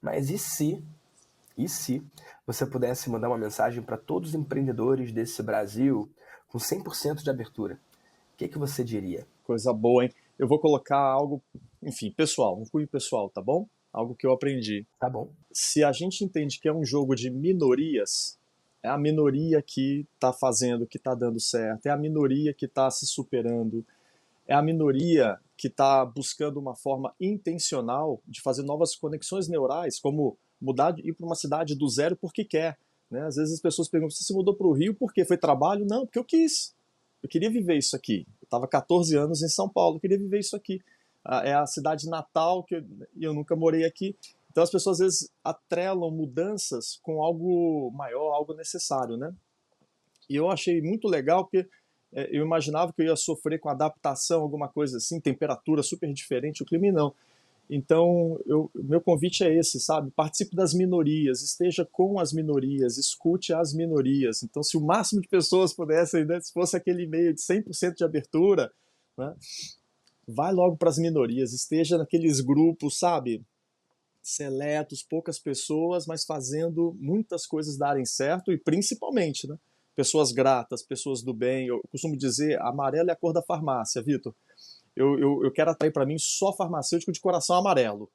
Mas e se você pudesse mandar uma mensagem para todos os empreendedores desse Brasil com 100% de abertura? O que você diria? Coisa boa, hein? Eu vou colocar algo, enfim, pessoal, um cunho pessoal, tá bom? Algo que eu aprendi. Tá bom. Se a gente entende que é um jogo de minorias, é a minoria que está fazendo, que está dando certo, é a minoria que está se superando, é a minoria que está buscando uma forma intencional de fazer novas conexões neurais, como mudar, ir para uma cidade do zero porque quer. Né? Às vezes as pessoas perguntam: você se mudou para o Rio por quê? Foi trabalho? Não, porque eu quis. Eu queria viver isso aqui. Eu estava 14 anos em São Paulo, eu queria viver isso aqui. É a cidade natal que eu nunca morei aqui. Então as pessoas às vezes atrelam mudanças com algo maior, algo necessário, né? E eu achei muito legal porque eu imaginava que eu ia sofrer com adaptação, alguma coisa assim, temperatura super diferente, o clima não. Então, meu convite é esse, sabe? Participe das minorias, esteja com as minorias, escute as minorias. Então, se o máximo de pessoas pudessem, né, se fosse aquele e-mail de 100% de abertura, né, vai logo para as minorias, esteja naqueles grupos, sabe? Seletos, poucas pessoas, mas fazendo muitas coisas darem certo e principalmente, né? Pessoas gratas, pessoas do bem. Eu costumo dizer, amarelo é a cor da farmácia, Vitor. Eu quero atrair para mim só farmacêutico de coração amarelo.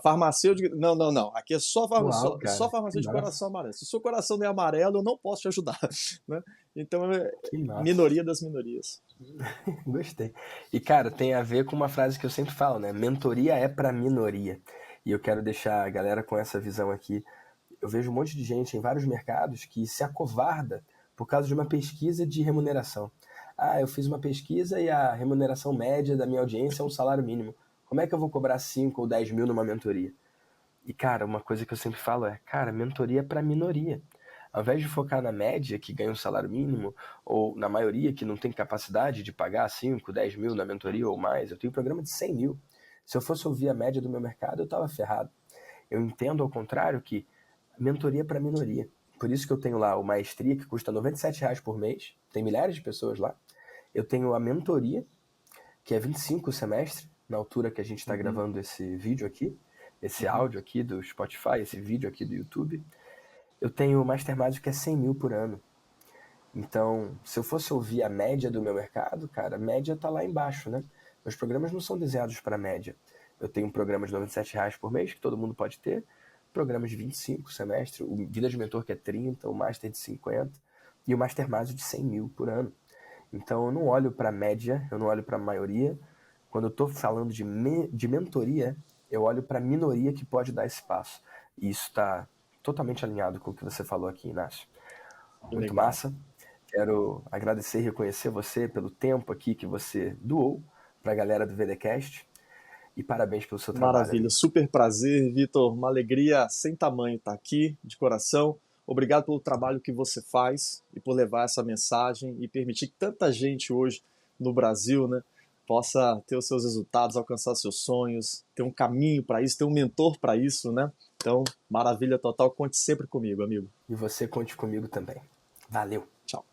Farmacêutico, não, não, não. Aqui é Uau, só cara, que farmacêutico de massa, coração amarelo. Se o seu coração não é amarelo, eu não posso te ajudar. Né? Então, é que massa. minoria das minorias. Gostei. E, cara, tem a ver com uma frase que eu sempre falo, né? Mentoria é pra minoria. E eu quero deixar a galera com essa visão aqui. Eu vejo um monte de gente em vários mercados que se acovarda por causa de uma pesquisa de remuneração. Ah, eu fiz uma pesquisa e a remuneração média da minha audiência é um salário mínimo. Como é que eu vou cobrar 5 ou 10 mil numa mentoria? E, cara, uma coisa que eu sempre falo é, cara, mentoria é pra minoria. Ao invés de focar na média, que ganha um salário mínimo, ou na maioria que não tem capacidade de pagar 5, 10 mil na mentoria ou mais, eu tenho um programa de 100 mil. Se eu fosse ouvir a média do meu mercado, eu estava ferrado. Eu entendo, ao contrário, que mentoria é para minoria. Por isso que eu tenho lá o Maestria, que custa R$ 97 por mês. Tem milhares de pessoas lá. Eu tenho a mentoria, que é 25 o semestre, na altura que a gente está Uhum, gravando esse vídeo aqui, esse uhum. áudio aqui do Spotify, esse vídeo aqui do YouTube. Eu tenho o Master Magic, que é 100 mil por ano. Então, se eu fosse ouvir a média do meu mercado, cara, a média tá lá embaixo, né? Meus programas não são desenhados para média. Eu tenho um programa de R$ 97 por mês, que todo mundo pode ter, programas de 25 semestre, o Vida de Mentor que é 30, o Master de 50 e o Master Magic de 100 mil por ano. Então eu não olho para média, eu não olho para maioria. Quando eu estou falando de mentoria, eu olho para a minoria que pode dar esse passo. E isso está totalmente alinhado com o que você falou aqui, Inácio. Muito Legal. massa. Quero agradecer e reconhecer você pelo tempo aqui que você doou para a galera do VDcast. E parabéns pelo seu trabalho, Maravilha, amigo. super prazer, Vitor. Uma alegria sem tamanho estar aqui, de coração. Obrigado pelo trabalho que você faz e por levar essa mensagem e permitir que tanta gente hoje no Brasil, né, possa ter os seus resultados, alcançar seus sonhos, ter um caminho para isso, ter um mentor para isso, né? Então, maravilha total. Conte sempre comigo, amigo. E você conte comigo também. Valeu! Tchau.